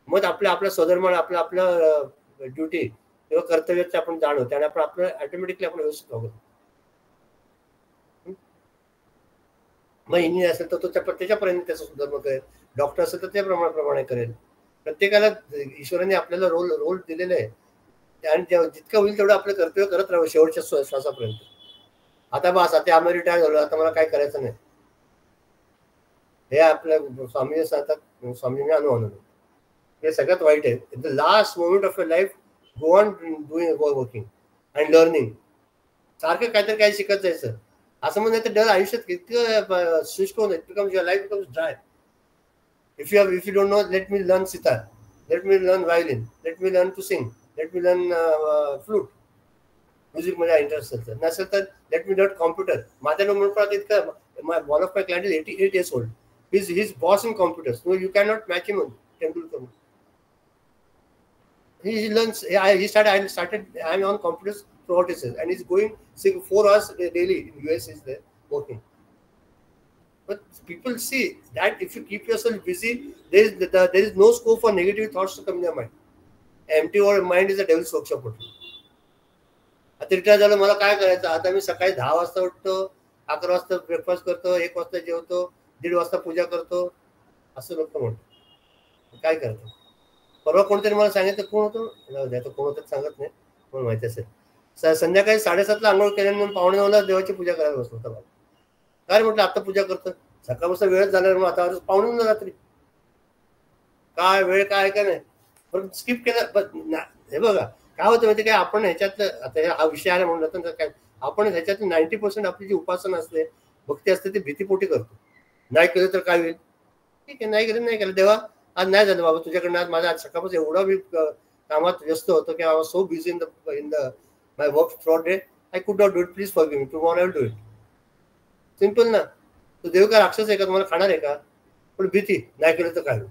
मग आपल्या स्वधर्माला आपलं ड्युटी किंवा कर्तव्याचं आपण जाणवतो आणि आपण आपलं ऑटोमॅटिकली आपण व्यवस्थित वागतो. मग इंजिनियर असेल तर तो त्याच्यापर्यंत त्याचा सुधर्म करेल, डॉक्टर असेल तर त्या प्रमाणे करेल. प्रत्येकाला ईश्वराने आपल्याला रोल दिलेले आहे आणि जितकं होईल तेवढं आपलं कर्तव्य करत राहावं शेवटच्या श्वासापर्यंत. आता बस, आता आम्ही रिटायर झालो, आता मला काय करायचं नाही, हे आपल्या स्वामीने सांगतात. स्वामीने अनुभव हे सगळ्यात वाईट आहे. The last moment of your life, go on doing working and learning. सारखं काहीतरी काही शिकत जायचं, असं म्हणजे तर डर आयुष्यात इतकं शुष्क होऊन becomes your life becomes dry. If you don't know, let me learn sitar, let me learn violin, let me learn to sing. Let me learn flute. Music मध्ये इंटरेस्ट असेल तर, नसेल तर लेट मी लर्न कॉम्प्युटर. माझ्या म्हणून इतकं, one of my client is 88 years old. He's boss in computers. No, you cannot match him on Tendulkar. He learns. He started. I'm on computers throughout his life, and he's going 4 hours daily in US. Is there working. But people see that if you keep yourself busy, there is no scope for negative thoughts to come in your mind. Empty or mind is a devil's workshop. आता retire झालं, मला काय करायचं, आता मी सकाळी 10 वाजता उठतो, 11 वाजता ब्रेकफास्ट करतो, 1 वाजता जेवतो, 1:30 वाजता पूजा करतो, असं लोक म्हणतो. काय करतो? परवा कोणतरी मला सांगितलं, कोण होतं कोण होतं सांगत नाही, कोण माहिती असेल. संध्याकाळी 7:30ला आंघोळ केल्यानंतर 8:45ला देवाची पूजा करायला बसलो होता. काय म्हटलं, आता पूजा करतो, सकाळपासून वेळच झाला, मग आता 8:45 रात्री काय वेळ काय का नाही, पण स्किप केलं. हे बघा काय होतं माहिती काय, आपण ह्याच्यातलं, आता हा विषय आला म्हणून तर काय, आपण ह्याच्यातून 90% आपली जी उपासना असते, भक्ती असते, ती भीतीपोटी करतो. नाही केलं तर काय होईल, ठीक आहे, नाही केलं नाही केलं, देवा आज नाही झालं बाबा तुझ्याकडनं, आज माझा आज सकाळपासून एवढा मी कामात व्यस्त होतो की I was so busy in the my work through day, I could not do it, please forgive me, tomorrow I will do it. Simple ना. तो देव काय राक्षस आहे का, तुम्हाला खाणार आहे का, पण भीती, नाही केलं तर काय होईल.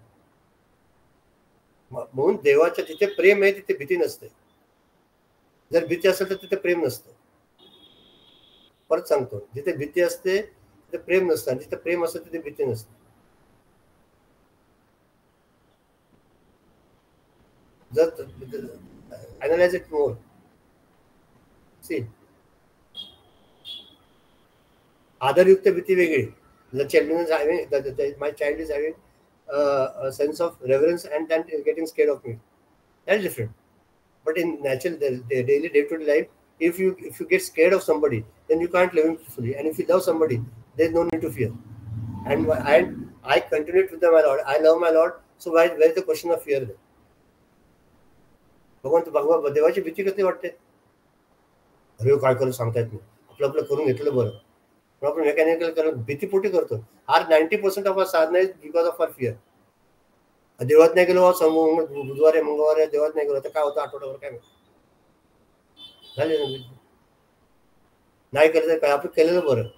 म्हणून देवाच्या जिथे प्रेम आहे तिथे भीती नसते. जर भीती असेल तर तिथे प्रेम नसतं. परत सांगतो, जिथे भीती असते तिथे प्रेम नसतं, आणि जिथे प्रेम असतं तिथे भीती नसते. जर अनालाइज इट मोर, सी आदरयुक्त भीती वेगळी. The children is having, my child is having a sense of reverence and then getting scared of me. That is different. But in natural, the daily day-to-day life, if you get scared of somebody, then you can't live fully. And if you love somebody, there is no need to fear. And I continue with my Lord. I love my Lord. So where is the question of fear there? भगवान देवाची भीती कधी वाटते, अरे काय करू सांगता येत नाही, आपलं करून घेतलं बरं. आपण मेकॅनिकल करून भीतीपोटी करतो. Our 90% of our sadhana is because of our fear. देवात नाही गेलो, बुधवार आहे, मंगळवार आहे, देवात नाही गेलो तर काय होतं, आठवड्यावर काय झाले नाही केलं तर काय, आपण केलेलं बरं.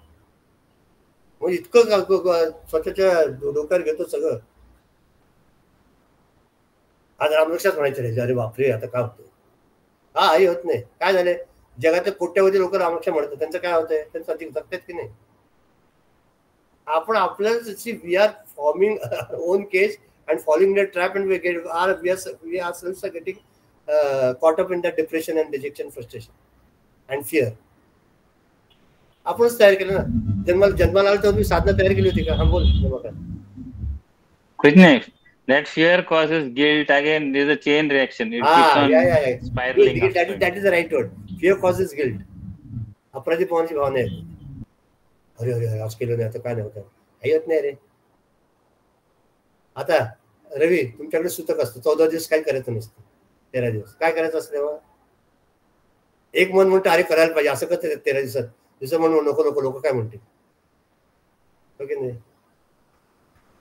म्हणजे इतकं स्वतःच्या डोक्यावर घेतो सगळं. आज रामलक्षात म्हणायचं नाही, अरे बापरे आता काय होतं, हा आई होत नाही. काय झाले, जगातले कोट्यावधी लोक रामलक्ष म्हणतात, त्यांचं काय होतंय, त्यांचं अधिक जगतात की नाही. आपण आपल्याला we are forming own case and falling in the trap, and we ourselves are getting caught up in that depression and dejection, frustration and fear. आपणच तयार केलं ना. जन्माला आलं तर मी साधना तयार केली होती का? हा बोल बघा. कुछ नहीं. That fear causes guilt. Again, there is a chain reaction. It keeps on spiraling. That is the right word. Fear causes guilt. अपराधीपणाची भावना आहे. अरे अरे आज केलं नाही, आता काय नाही होतं, काही होत नाही रे. आता रवी तुमच्याकडे सूतक असतं, 14 दिवस काय करायचं नसतं, 13 दिवस काय करायचं असतं तेव्हा. एक मन म्हणतं अरे करायला पाहिजे, असं करत 13 दिवसात, दुसरं म्हणून नको नको, लोक काय म्हणते. ओके नाही.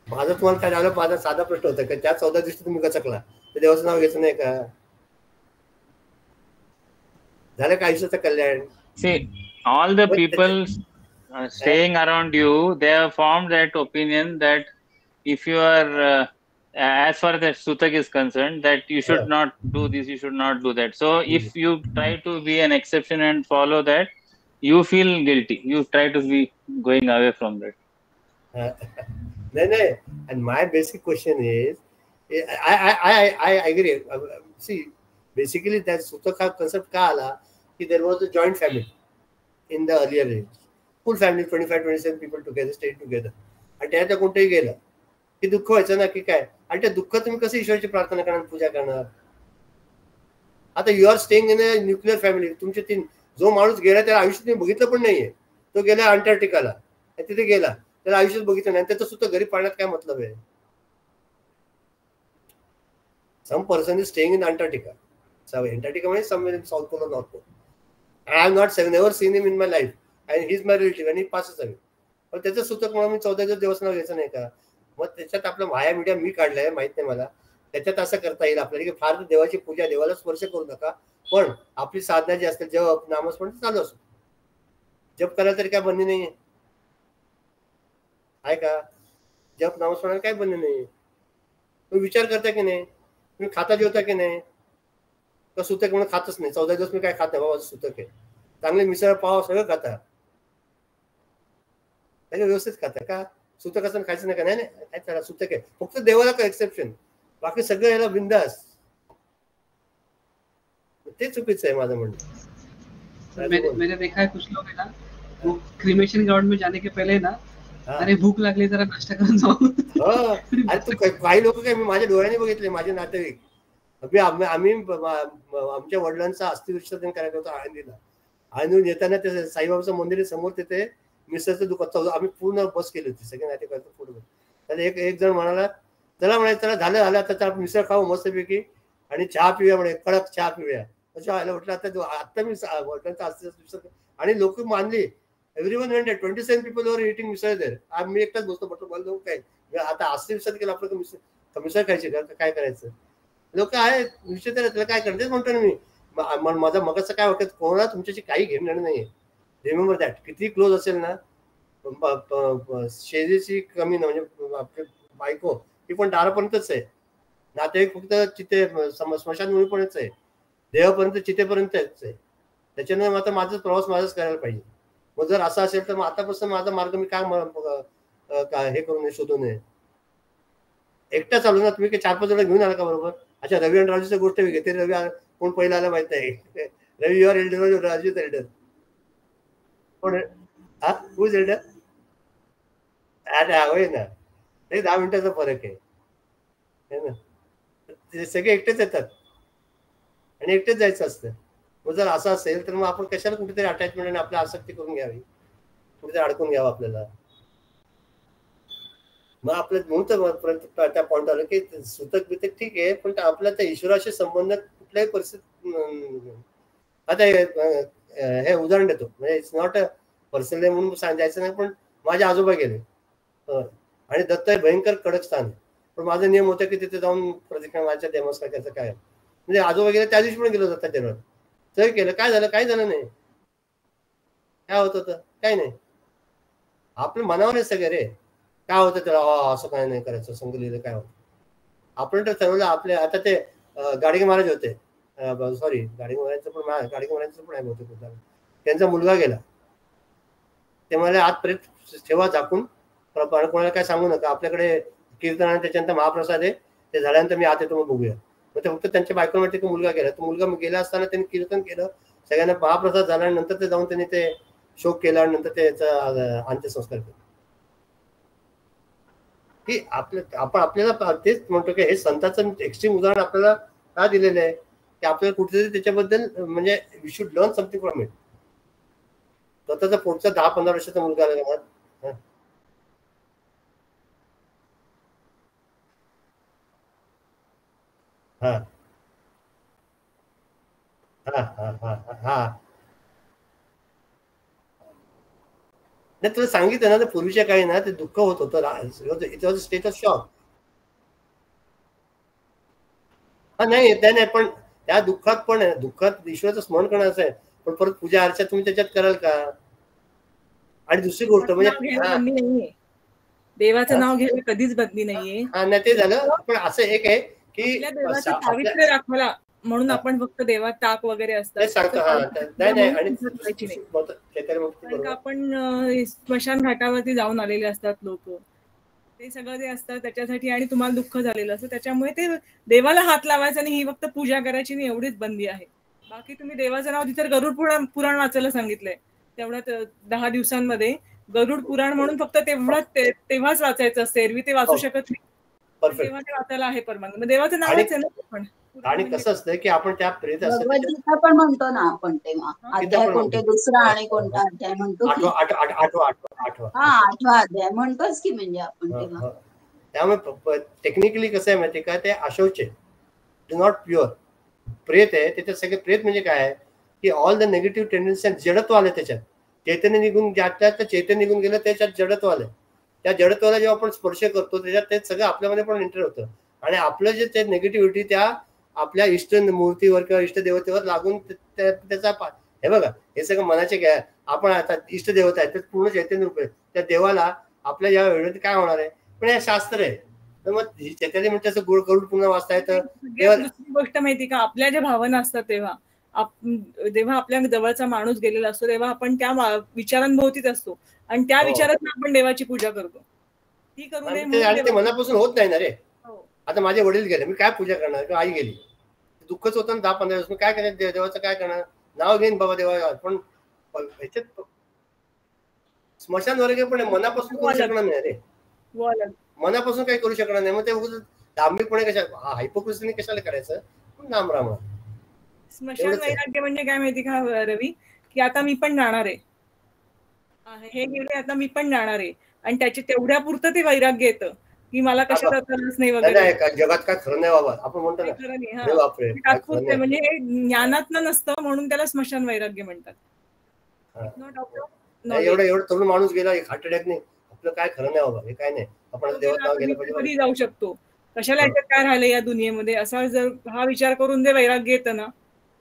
माझं तुम्हाला काय झालं, माझा साधा प्रश्न होता का, त्या 14 दिवशी तुम्ही गचकला तर देवाचं नाव घ्यायचं नाही का, झालं का आयुष्याचं कल्याण. See, all the people staying around you, they have formed that opinion that if you are as far as that sutak is concerned, that you should not do this, you should not do that. So if you try to be an exception and follow that, you feel guilty, you try to be going away from that. No, and my basic question is, I agree. See, basically that sutak concept ka ala ki there was a joint family in the earlier age, full family, 25-27 people together, stayed together, आणि त्याच्या कोणतंही गेलं की दुःख व्हायचं ना, की काय, आणि त्या दुःखात तुम्ही कसं ईश्वराची प्रार्थना करणार, पूजा करणार. आता you are staying in a nuclear family. तुमचे 3 जो माणूस गेला त्याला आयुष्यात तुम्ही बघितलं पण नाहीये, तो गेला अंटार्क्टिकाला, तिथे गेला, त्याला आयुष्यात बघितलं नाही, त्याचं सुद्धा घरी पाळण्यात काय मतलब आहे. Some person is staying in Antarctica. Antarctica म्हणजे somewhere in south pole, north pole. I have not never seen him in my life, and he is my relative, आणि पासच आहे. पण त्याचं सुतक म्हणून मी 14 दिवस देवस्थान घ्यायचं नाही का. मग त्याच्यात आपलं व्हाया मीडिया मी काढलाय, माहित नाही मला, त्याच्यात असं करता येईल आपल्याला की फार देवाची पूजा, देवाला स्पर्श करू नका, पण आपली साधना जी असते जप नामस्मरण चालू असतो. जप करायला तरी काय बंदी नाहीये, आहे का? जप नामस्मरण काय बंदी नाहीये. तुम्ही विचार करता की नाही? तुम्ही खाता जेवता की नाही? का सुतक म्हणून खातच नाही? 14 दिवस मी काय खात नाही बाबा, सुतक आहे. चांगले मिसळ पाव सगळं खाता, त्याच्या व्यवस्थित खाता का? सुतक असं खायचं नाही का? नाही काय त्याला सुतक आहे, फक्त देवाला का एक्सेप्शन, बाकी सगळं याला बिंदास. ते चुकीचं आहे माझं म्हणणं. मैंने देखा है कुछ लोग है ना, वो क्रिमेशन ग्राउंड में जाने के पहले ना, अरे भूक लागली जरा नाश्ता करून जाऊ. अरे तू काही लोक काय मी माझ्या डोळ्याने बघितले, माझे नातेवाईक. आम्ही आमच्या वडिलांचा अस्थिविसर्जन करायचं होतं आळंदीला. आळंदीहून येताना ते साईबाबाचं मंदिर समोर तिथे मिसळचं दुकान, आम्ही पूर्ण बस केली होती सगळे नातेवाईक पुढे. त्याला एक जण म्हणाला चला म्हणायचं, त्याला झालं आता मिसळ खाऊ मस्तपैकी आणि चहा पिऊया म्हणे, कडक चहा पिऊया. म्हटलं आता मी वडिलांचा अस्थिविसर्जन, आणि लोक मानली. एव्हरीवन वेंट, 27 people वर इटिंग मिसळ देर. मी एकटाच बसतो, म्हटलं मला जाऊ काय आता अस्थिविसर्जन केलं आपलं, मिसळ खायची का, काय करायचं? लोक आहे विषय त्याला काय करतेच म्हणतो ना मी. माझा मगाचं काय वाटत, कोणाला तुमच्याशी काही घेणं नाहीये. Remember that. किती क्लोज असेल ना, शेजारीची कमी ना, म्हणजे आपली बायको ती पण दारापर्यंतच आहे. नातेवाईक फक्त चिते स्मशानभूमीपर्यंतच आहे, देवापर्यंत चितेपर्यंतच आहे. त्याच्यानं आता माझा प्रवास माझाच करायला पाहिजे. मग जर असं असेल तर मग आतापासून माझा मार्ग मी काय हे करू नये, शोधू नये. एकटा चालू ना, तुम्ही 4-5 जण घेऊन आला का बरोबर? अच्छा, रवी आणि राजूची गोष्ट मी घेते. रवी कोण पहिला आला माहित नाही. रवी युअर एल्डर, राजू एल्डर कोण? हा, हू इज एल्डर? अरे होय ना, ते 10 मिनिटाचा फरक आहे ना. ते सगळे एकटेच येतात आणि एकटेच जायचं असतं. मग जर असं असेल तर मग आपण कशाला कुठेतरी अटॅचमेंट आणि आपली आसक्ती करून घ्यावी, कुठेतरी अडकून घ्यावं आपल्याला. मग आपलं म्हणून त्या पॉईंट आलं की सुतक बितक ठीक आहे, पण आपला त्या ईश्वराशी संबंध कुठल्याही परिस्थितीत. आता हे उदाहरण देतो, म्हणजे इट्स नॉट अ पर्सनल म्हणून सांगायचं नाही, पण माझे आजोबा गेले आणि दत्त हे भयंकर कडक स्थान आहे, पण माझा नियम होता की तिथे जाऊन प्रदक्षिणा माझ्या देवस्थानाचं काय, म्हणजे आजोबा गेले त्या दिवशी पण गेलो दत्ता देवळात. तर केलं, काय झालं? काही झालं नाही. काय होत होतं? काही नाही. आपलं मनावर आहे सगळे रे. काय होतं त्याला, असं काय नाही करायचं, संघ लिहिलं काय होतं. आपण तर ठरवलं आपले. आता ते गाडगे महाराज होते, सॉरी गाडगे महाराजांचं पण आहे होते, त्यांचा मुलगा गेला. ते मला आजपर्यंत ठेवा झाकून, कोणाला काय सांगू नका, आपल्याकडे कीर्तन आणि त्याच्यानंतर महाप्रसाद आहे, ते झाल्यानंतर मी आत येतो मग बघूया. मग ते फक्त त्यांच्या बायको म्हणते की मुलगा गेला. तो मुलगा गेला असताना त्यांनी कीर्तन केलं, सगळ्यांना महाप्रसाद झाला, आणि नंतर ते जाऊन त्यांनी ते शोक केला आणि नंतर त्याचा अंत्यसंस्कार केला. की आपण आपल्याला तेच म्हणतो की हे संतांचं एक्स्ट्रीम उदाहरण आपल्याला का दिलेलं आहे की आपल्याला कुठेतरी त्याच्याबद्दल, म्हणजे we should learn something from it. स्वतःचा पुढचा 10-15 वर्षाचा मुलगा आला. हा हा हा हा हा नाही, तुला सांगितलं ना, तर पूर्वीच्या काळी ना ते दुःख होत होतं, it was state of shock. हा नाही, पण त्या दुःखात ईश्वराचं स्मरण करण्याचं आहे, पण परत पूजा अर्चा तुम्ही त्याच्यात कराल का? आणि दुसरी गोष्ट म्हणजे देवाचं नाव घ्यायला कधीच बदली नाहीये. हा नाही, ते झालं. पण असं एक आहे की देवाचं पावित्र्य राखवायला म्हणून आपण फक्त देवात ताक वगैरे असतात, आपण स्मशान घाटावरती जाऊन आलेले असतात लोक, ते सगळं जे असतं त्याच्यासाठी, आणि तुम्हाला दुःख झालेलं असतं त्याच्यामुळे ते देवाला हात लावायचा आणि ही फक्त पूजा करायची नाही, एवढीच बंदी आहे. बाकी तुम्ही देवाचं नाव तिथे गरुड पुराण वाचायला सांगितलंय, तेवढ्यात 10 दिवसांमध्ये गरुड पुराण म्हणून फक्त तेव्हाच वाचायचं असतं, एरवी ते वाचू शकत नाही. तेव्हा ते वाचायला आहे परमानंद. मग देवाचं नावच आहे ना. पण आणि कसं असतं की आपण त्या प्रेत भगवद्गीता पण म्हणतो ना आपण, तेव्हा अध्याय कोणते दुसरा आणि कोणता अध्याय म्हणतो, 8वा अध्याय म्हणतोच की, म्हणजे आपण तेव्हा. त्यामुळे टेक्निकली कसं आहे माहिती का, ते अशौच आहे, नॉट प्युअर. प्रेत आहे त्याच्यात सगळे. प्रेत म्हणजे काय आहे की ऑल द निगेटिव्ह टेंडन्सी, जडत्व आले त्याच्यात. चैतन्य निघून ज्याच्यात चैतन्य निघून गेलं त्याच्यात जडत्व आलं. त्या जडत्वाला जेव्हा आपण स्पर्श करतो त्याच्यात ते सगळं आपल्यामध्ये पण एंटर होतं, आणि आपलं जे ते निगेटिव्हिटी त्या आपल्या इष्ट मूर्तीवर किंवा इष्ट देवतेवर लागून त्याचा हे बघा, हे सगळं मनाचे काय. आपण आता इष्ट देवता आहे तर पूर्ण चैतन्य रूप आहे, त्या देवाला आपल्या या वेळेत काय होणार आहे, पण हे शास्त्र आहे. तर मग चैतन्य म्हणजे असं गोड करून पूर्ण वाचता येतं. दुसरी गोष्ट माहिती का, आपल्या ज्या भावना असतात जेव्हा आपल्या जवळचा माणूस गेलेला असतो तेव्हा आपण त्या विचारांभोवतीच असतो आणि त्या विचारात आपण देवाची पूजा करतो. ती करू नये आणि ते मनापासून होत नाही ना रे. आता माझे वडील गेले, मी काय पूजा करणार, किंवा आई गेली, दुःखच होतं ना 10-15 दिवस. मी काय करणार, देवाचं काय करणार, नाव घेईन बाबा देवा, पण ह्याच्यात स्मशान वर्ग पण मनापासून करू शकणार नाही रे. मनापासून काही करू शकणार नाही. मग ते धार्मिकपणे कशा हायपोक्रेसीने कशाला करायचं. नाम राम. स्मशान वैराग्य म्हणजे काय माहिती का रवी, की आता मी पण जाणार आहे, हे गेले आता मी पण जाणार आहे, आणि त्याचे तेवढ्या पुरतं ते वैराग्य येतं की मला कशाचा त्रास नाही वगैरे. जगात काय खरं नाही बाबा, आपण म्हणतो ना, म्हणजे हे ज्ञानातलं नसतं म्हणून त्याला स्मशान वैराग्य म्हणतात. एवढं तरुण माणूस गेला एक हार्ट अटॅकने, आपलं काय खरं नाही बाबा, हे काय नाही, आपण देवात नाव गेलं पाहिजे. कधी जाऊ शकतो, कशाला याच्यात काय राहिलं या दुनियेमध्ये, असा जर हा विचार करून जे वैराग्य येतं ना,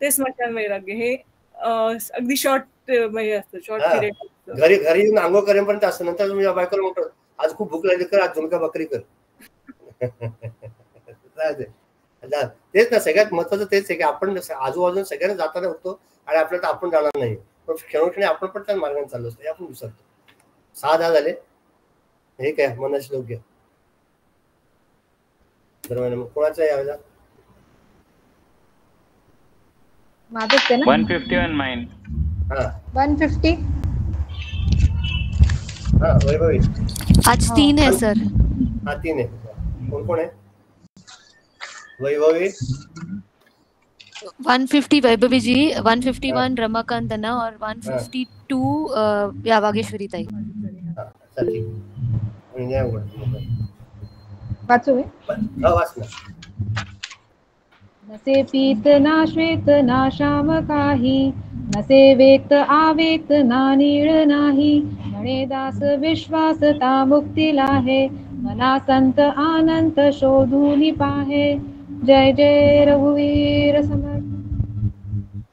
ते स्मशान वैराग्य. हे अगदी शॉर्ट असतं, शॉर्ट पिरियड. घरी येऊन आंघोळ करेपर्यंत असतं. नंतर तुम्ही बायकोला म्हणतो आज खूप भूक लागली, कर आज झुणका भाकरी कर. तेच ना, सगळ्यात महत्वाचं तेच आहे की आपण आजूबाजूला सगळ्यांना जाताना होतो आणि आपल्याला आपण जाणार नाही, पण क्षणोक्षणी आपण पण त्या मार्गाने चाललो असतो, हे आपण विसरतो. 6-10 झाले, हे काय मनाचे श्लोक घ्या. कोणाचं यावेळेला 151 माइन. 150. वैभवी आज 3 है सर. 3 है. कौन है वैभवी? 150 वैभवी जी, 151 रमाकांत अन्ना और 152 यावागेश्वरी ताई. वाचू मी? वाच ना. नसे पीत ना श्वेत ना श्याम काही, नसे वेत आवेत ना नीळ नाही, म्हणे दास विश्वासता मुक्तीला आहे, मना संत आनंत शोधून पाहे. जय जय रघुवीर समर्थ.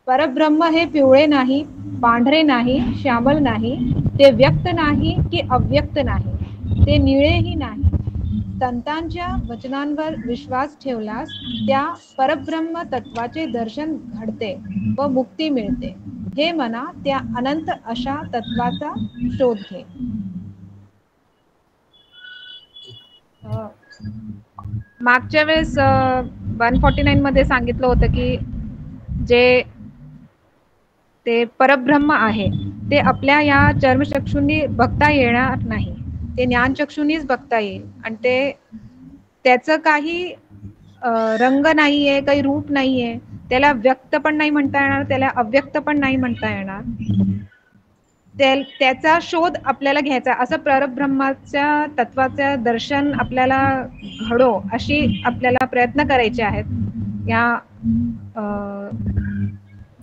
परब्रह्म हे पिवळे नाही, पांढरे नाही, श्यामल नाही, ते व्यक्त नाही की अव्यक्त नाही, ते निळेही नाही. संतांच्या वचनांवर विश्वास ठेवल्यास त्या परब्रह्म तत्वाचे दर्शन घडते व मुक्ती मिळते. हे मना त्या अनंत अशा तत्वाचा शोध घे. मागच्या वेळेस 149 मध्ये सांगितलं होतं की जे ते परब्रह्म आहे ते आपल्या या चर्मचक्षुंनी बघता येणार नाही, ते ज्ञानचक्षुंनीच बघता येईल, आणि ते त्याचं काही रंग नाहीये, काही रूप नाहीये, त्याला व्यक्त पण नाही म्हणता येणार, त्याला अव्यक्त पण नाही म्हणता येणार. त्याचा शोध आपल्याला घ्यायचा, असं परब्रह्माच्या तत्वाचं दर्शन आपल्याला घडो अशी आपल्याला प्रयत्न करायचे आहेत. या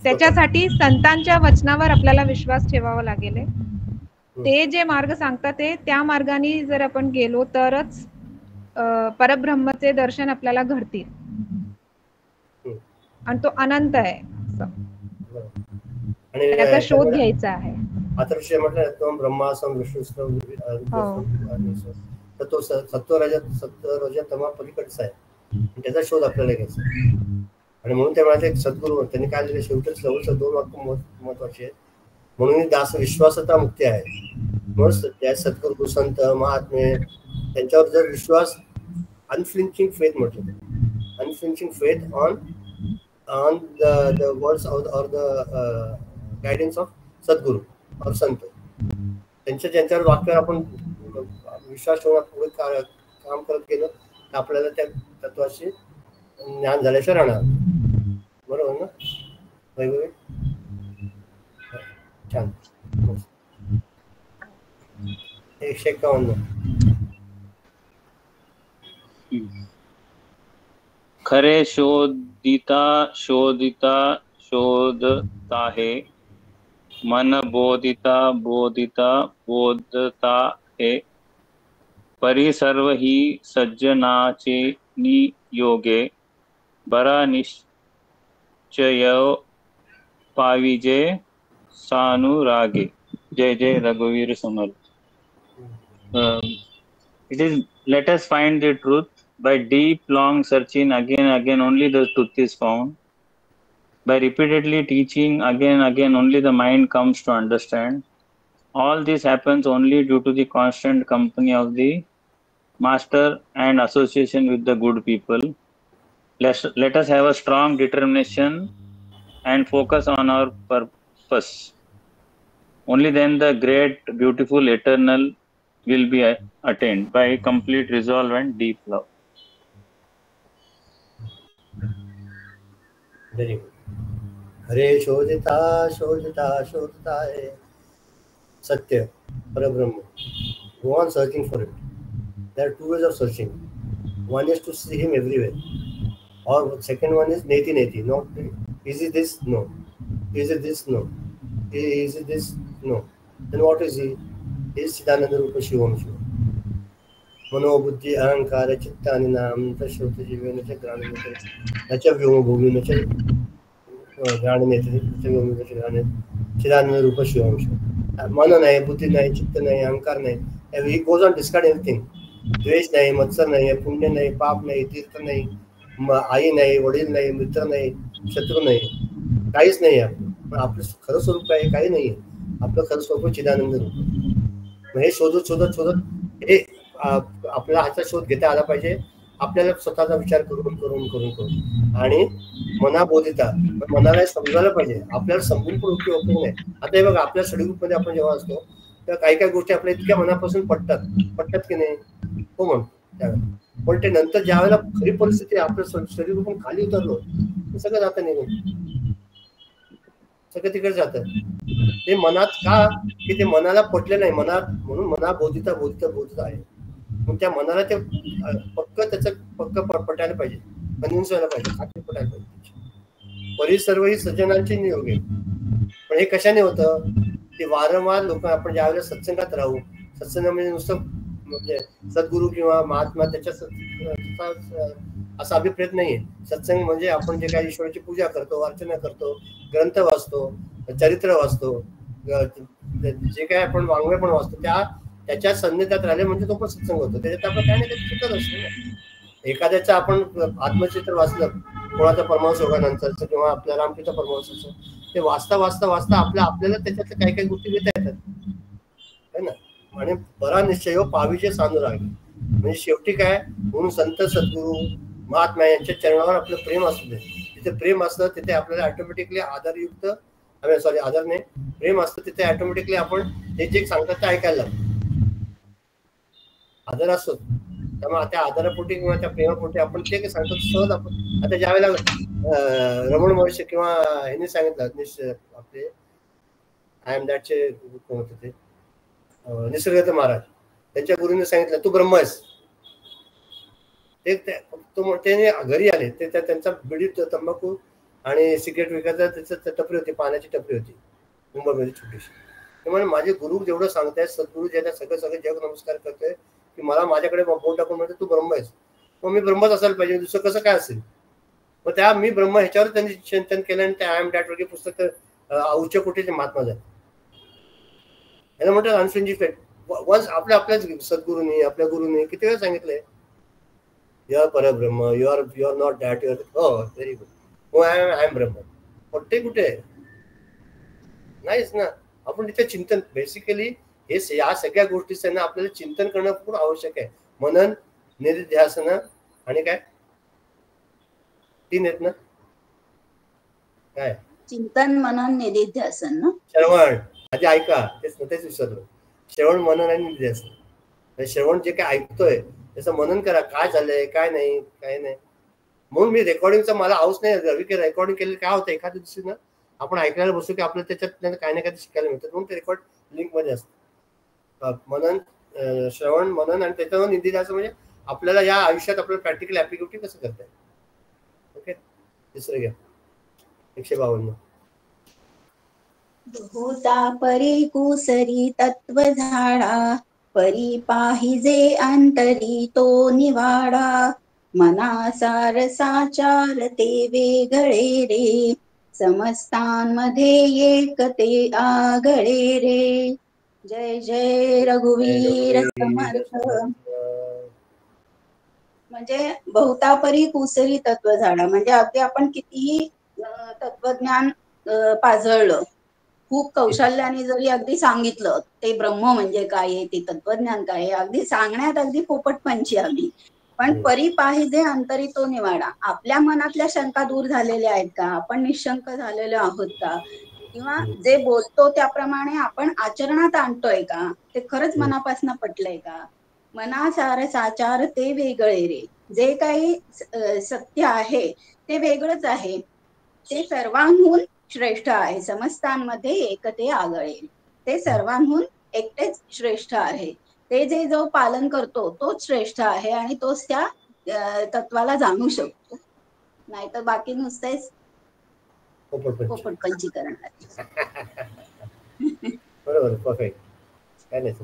त्याच्यासाठी संतांच्या वचनावर आपल्याला विश्वास ठेवावा लागेल. ते जे मार्ग सांगतात ते त्या मार्गाने जर आपण गेलो तरच परब्रह्मचे दर्शन आपल्याला घडतील, आणि तो अनंत आहे, त्याचा शोध घ्यायचा आहे. अथर्वशीय म्हटलं ब्रह्मासम विष्णू तर तो सत्व तमा पलीकडचा आहे, त्याचा शोध आपल्याला घ्यायचा. आणि म्हणून ते म्हणाले सद्गुरू त्यांनी काय लिहिले शेवटच जवळच 2 वाक्य महत्वाचे आहेत. म्हणून दास विश्वासता मुक्ती आहे. म्हणून त्या सद्गुरू संत महात्मे त्यांच्यावर जर विश्वास, अनफ्लिंचिंग फेथ म्हटलं, unflinching faith on the words or the guidance of सद्गुरू और संत, ज्यांच्यावर वाक्यावर आपण विश्वास ठेवून पुढे काम करत गेलं तर आपल्याला त्या तत्वाशी ज्ञान झाल्याशिवाय राहणार. बरोबर ना वैभवी? छान. 151. खरे शोधिता शोधता है, मन बोधिता बोधता है, परी सर्व ही सज्जनाचे नियोगे बरा निश्चय पाविजे सानुरागे. जय जय रघुवीर समर्थ. It is, let us find the truth. By deep long searching again and again only the truth is found. By repeatedly teaching again and again only the mind comes to understand. All this happens only due to the constant company of the master and association with the good people. Let us have a strong determination and focus on our purpose. Only then the great, beautiful, eternal will be attained by complete resolve and deep love. Very good. Hare Shodhita, Shodhita, Shodhita Satya, Parabrahma. Go on searching for it. There are two ways of searching. One is to see him everywhere. Or second one is Neti Neti. Not is it this? No. Is it this? No. Is it this? No. Then what is he? He is Siddhananda Rupa Shivam Shiva. Mano Buddhi Ahankara Chittani Nam Tashrota Jivena Chakrani Nacha Vyoma Bhuvi Nacha Grani Netri Nacha Vyoma Nacha Grani Siddhananda Rupa Shivam Shiva. Mana nahi, Buddhi nahi, Chitta nahi, Ahankar nahi. He goes on discarding everything. द्वेष नाही, मत्सर नाही, पुण्य नाही, पाप नाही, तीर्थ नाही, आई नाही, वडील नाही, मित्र नाही, शत्रू नाही, काहीच नाही. आपलं खरं स्वरूप काय? काही नाही. आपलं खरं स्वरूप चिदानंद रूप. हे शोधत शोधत शोधत हे आपल्याला ह्याचा शोध घेता आला पाहिजे. आपल्याला स्वतःचा विचार करून करून करून करून आणि मनाबोधिता मनाला समजायला पाहिजे. आपल्याला समजून पण उपयोग नाही. आता हे बघा, आपल्या स्टडी ग्रुपमध्ये आपण जेव्हा असतो तेव्हा काही काही गोष्टी आपल्या इतक्या मनापासून पटतात की नाही? हो म्हणून त्यावेळेला. पण ते नंतर ज्या वेळेला खरी परिस्थिती आपलं शरीर पण खाली उतरलो ते सगळं जातं निघून, सगळं तिकडे जातं. ते मनात का की ते मनाला पटले नाही. मनात म्हणून मना बोधिता बोधिता बोधिता आहे. मग त्या मनाला ते त्याचं पक्क पटायला पाहिजे, कन्व्हिन्स व्हायला पाहिजे, खात्री पटायला पाहिजे. परिसर्व ही सज्जनांची नियोग आहे. पण हे कशाने होतं की वारंवार लोक आपण ज्यावेळेला सत्संगात राहू, सत्संग म्हणजे नुसतं म्हणजे सद्गुरू किंवा महात्मा त्याच्या असा अभिप्रेत नाहीये. सत्संग म्हणजे आपण जे काही ईश्वराची पूजा करतो, अर्चना करतो, ग्रंथ वाचतो, चरित्र वाचतो, जे काही आपण वाङ्मय पण वाचतो, त्याच्या सन्निध्यात राहिले म्हणजे तो पण सत्संग होतो. त्याच्यात आपण काय नाही काही शिकत असतो ना. एखाद्याचं आपण आत्मचित्र वाचलं, कोणाचा परमहंस योगानंदचं किंवा आपल्या रामकृष्ण परमहंसाचं, ते वाचता वाचता वाचता आपल्याला त्याच्यातल्या काही काही गोष्टी घेता येतात है ना. आणि बरा निश्चय पाविजे सानुराग म्हणजे शेवटी काय म्हणून संत सद्गुरू महात्मा यांच्या चरणावर आपलं प्रेम असू दे. तिथे प्रेम असतं तिथे आपल्याला ऑटोमॅटिकली आदरयुक्त आदर नाही, प्रेम असतं तिथे ऑटोमॅटिकली आपण ते जे सांगतात ते ऐकायला लागतो. आदर असतो त्यामुळे त्या आदरापोटी किंवा त्या प्रेमापोटी आपण ते काही सांगतो सहज आपण. आता ज्या वेळेला रमण महर्षी किंवा ह्यांनी सांगितलं आपले आय एम दॅटचे कोण होते ते निसर्गदत्त महाराज, त्यांच्या गुरुने सांगितलं तू ब्रह्म आहेस. त्याने घरी आले ते त्यांचा बिडी तंबाखू आणि सिगरेट विकायचा त्याचं टपरी होती, पाण्याची टपरी होती मुंबईमध्ये छोटीशी. त्यामुळे माझे गुरु जेवढं सांगतायत, सद्गुरू ज्याला सगळं सगळं जग नमस्कार करतोय की मला माझ्याकडे बोट टाकून म्हणते तू ब्रह्म आहेस. मग मी ब्रह्मच असायला पाहिजे, दुसरं कसं काय असेल. मग त्या मी ब्रह्म ह्याच्यावर त्यांनी चिंतन केलं आणि त्या आय एम डॅट वगैरे पुस्तक उच्च कोटीचे महात्मा झाले. याला म्हणतात अनफ्लिंजिंग फेथ. वन्स आपल्याच सद्गुरूंनी आपल्या गुरुनी किती वेळा सांगितलंय you are Parabrahma, you are not that, you are हो व्हेरी गुड, हो आय एम ब्रह्म. पट्टे कुठे नाहीच ना. आपण तिथे चिंतन बेसिकली हे या सगळ्या गोष्टीचं ना आपल्याला चिंतन करणं खूप आवश्यक आहे. मनन, निधिध्यासन आणि काय तीन आहेत ना, काय चिंतन, मनन, निधिध्यासन ना. श्रवण आधी ऐका, तेच विसरलो. श्रवण, मनन आणि निधिध्यासन. श्रवण जे काय ऐकतोय त्याचं मनन करा, काय झालंय काय नाही काय नाही. म्हणून मी रेकॉर्डिंगचा मला हाऊस नाही. रवी की रेकॉर्डिंग केलेलं काय होतं एखाद्या दिवशी ना आपण ऐकायला बसतो की आपल्याला त्याच्यात काय ना काय शिकायला मिळतं. म्हणून ते रेकॉर्ड लिंक मध्ये असतं. मनन, श्रवण, मनन आणि त्याच्यावर निधिध्यासन म्हणजे आपल्याला या आयुष्यात आपल्याला प्रॅक्टिकल ऍप्लिकेटिव्ह कसं करता येईल. ओके, तिसरं घ्या 152. बहुता परी कुसरी तत्व झाडा, परी पाहिजे अंतरी तो निवाडा. मनासार साचार ते वेगळे रे, समस्तांमध्ये एक ते आगळे रे. जय जय रघुवीर समर्थ. म्हणजे बहुतापरी कुसरी तत्व झाडा, म्हणजे अगदी आपण कितीही तत्वज्ञान पाझळलं, खूप कौशल्याने जरी अगदी सांगितलं ते ब्रह्म म्हणजे काय आहे, ते तत्वज्ञान काय आहे, अगदी सांगण्यात अगदी पोपटपंची हवी, पण परी पाहिजे अंतरी तो निवाडा. आपल्या मनातल्या शंका दूर झालेल्या आहेत का, आपण निशंक झालेलो आहोत का, किंवा जे बोलतो त्याप्रमाणे आपण आचरणात आणतोय का, ते खरंच मनापासून पटलंय का. मनासार साचार ते वेगळे रे, जे काही सत्य आहे ते वेगळंच आहे, ते सर्वांहून श्रेष्ठ आहे. समस्तांमध्ये एक ते आगळे, ते सर्वांहून एकटेच श्रेष्ठ आहे. ते जे जो पालन करतो तोच श्रेष्ठ आहे आणि तोच त्या तत्वाला जाणू शकतो, नाही तर बाकी नुसतेच पोपटपंची करणार. बरोबर, परफेक्ट. काय नाही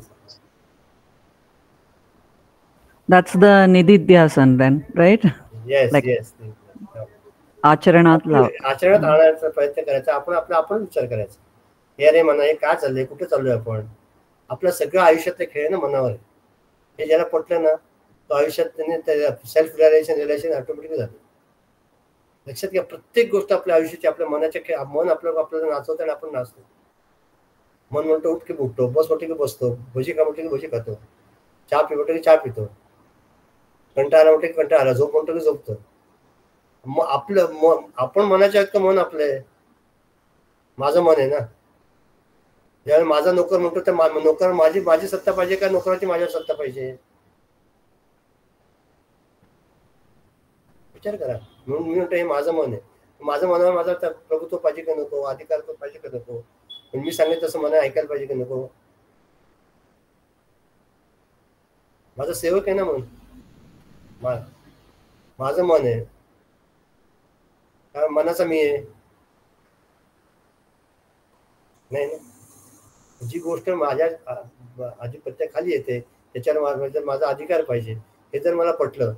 That's the nididhyasan then, right? Yes, like yes. आचरणात आणायचा प्रयत्न करायचा. आपण विचार करायचा, हे अरे मना हे काय चाललंय, कुठे चाललोय आपण. आपलं सगळं आयुष्यातले खेळ ना मनावर आहे. हे ज्याला पटलं ना तो आयुष्यात त्याने सेल्फ रिअलायझेशन ऑटोमॅटिक झालं. लक्षात घ्या, प्रत्येक गोष्ट आपल्या आयुष्याची आपल्या मनाच्या खेळ. मन आपल्याला नाचवतं आणि आपण नाचतो. मन म्हणतो उठ की उठतो, बस म्हटलं की बसतो, भजी खा म्हटलं की भजी खातो, चहा पी म्हटलं की चहा पितो, कंटाळा म्हटलं की कंटाळा, झोप म्हणतो की झोपतो. मग आपण मनाच्या हक्क मन आपलं आहे, माझं मन आहे ना. ज्यावेळेस माझा नोकर म्हणतो तर नोकर माझी सत्ता पाहिजे का नोकराची माझ्यावर सत्ता पाहिजे, विचार करा. म्हणून मी म्हणतो हे माझं मन आहे, माझं मनावर माझा प्रभुत्व पाहिजे का नको, अधिकार तो पाहिजे का नको, मी सांगितलं तसं मला ऐकायला पाहिजे का नको. माझा सेवक आहे ना मन, माझं मन आहे, कारण मनाचा मी आहे. नाही ना, जी गोष्ट माझ्या आधिपत्याखाली येते त्याच्यावर जर माझा अधिकार पाहिजे, हे जर मला पटलं,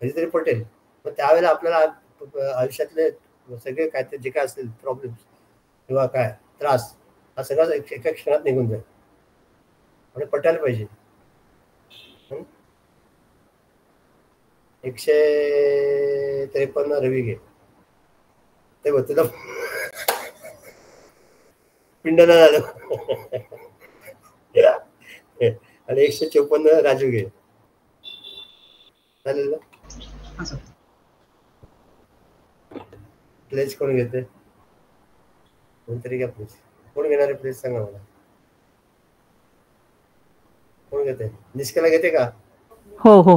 कधीतरी पटेल, मग त्यावेळेला आपल्याला आयुष्यातले सगळे काय ते जे काय असतील प्रॉब्लेम्स किंवा काय त्रास, हा सगळा एका क्षणात निघून जाईल. म्हणजे पटायला पाहिजे. 153 रवी घे ते बघ, तुला पिंडाला झालं. आणि 154 राजू घे, चालेल ना. प्लेस कोण घेते, कोणतरी घ्या प्लेस. कोण घेणारे प्लेस सांगा मला, कोण घेते. निष्कला घेते का. हो हो.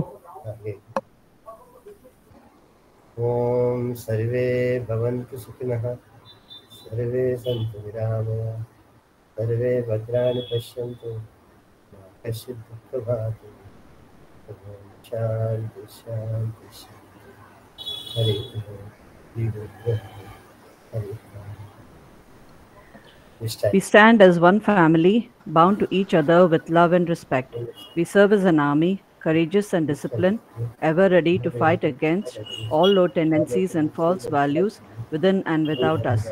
ओम सर्वे भवन्तु सुखिनः, सर्वे सन्तु निरामयाः, सर्वे भद्राणि पश्यन्तु, मा कश्चित् दुःखभाग्. शान्ति शान्ति शान्ति. Hari We stand as one family, bound to each other with love and respect. We serve as an army, courageous and disciplined, ever ready to fight against all low tendencies and false values within and without us.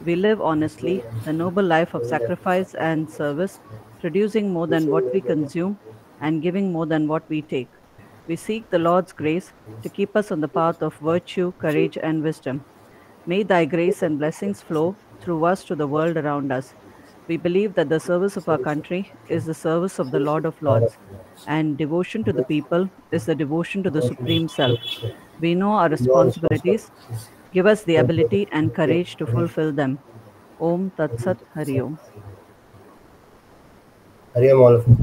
We live honestly, the noble life of sacrifice and service, producing more than what we consume and giving more than what we take. We seek the Lord's grace to keep us on the path of virtue, courage, and wisdom. May thy grace and blessings flow through us to the world around us. We believe that the service of our country is the service of the Lord of Lords, and devotion to the people is the devotion to the Supreme Self. We know our responsibilities. Give us the ability and courage to fulfill them. Om Tat Sat Hari Om. Hari Om all of you.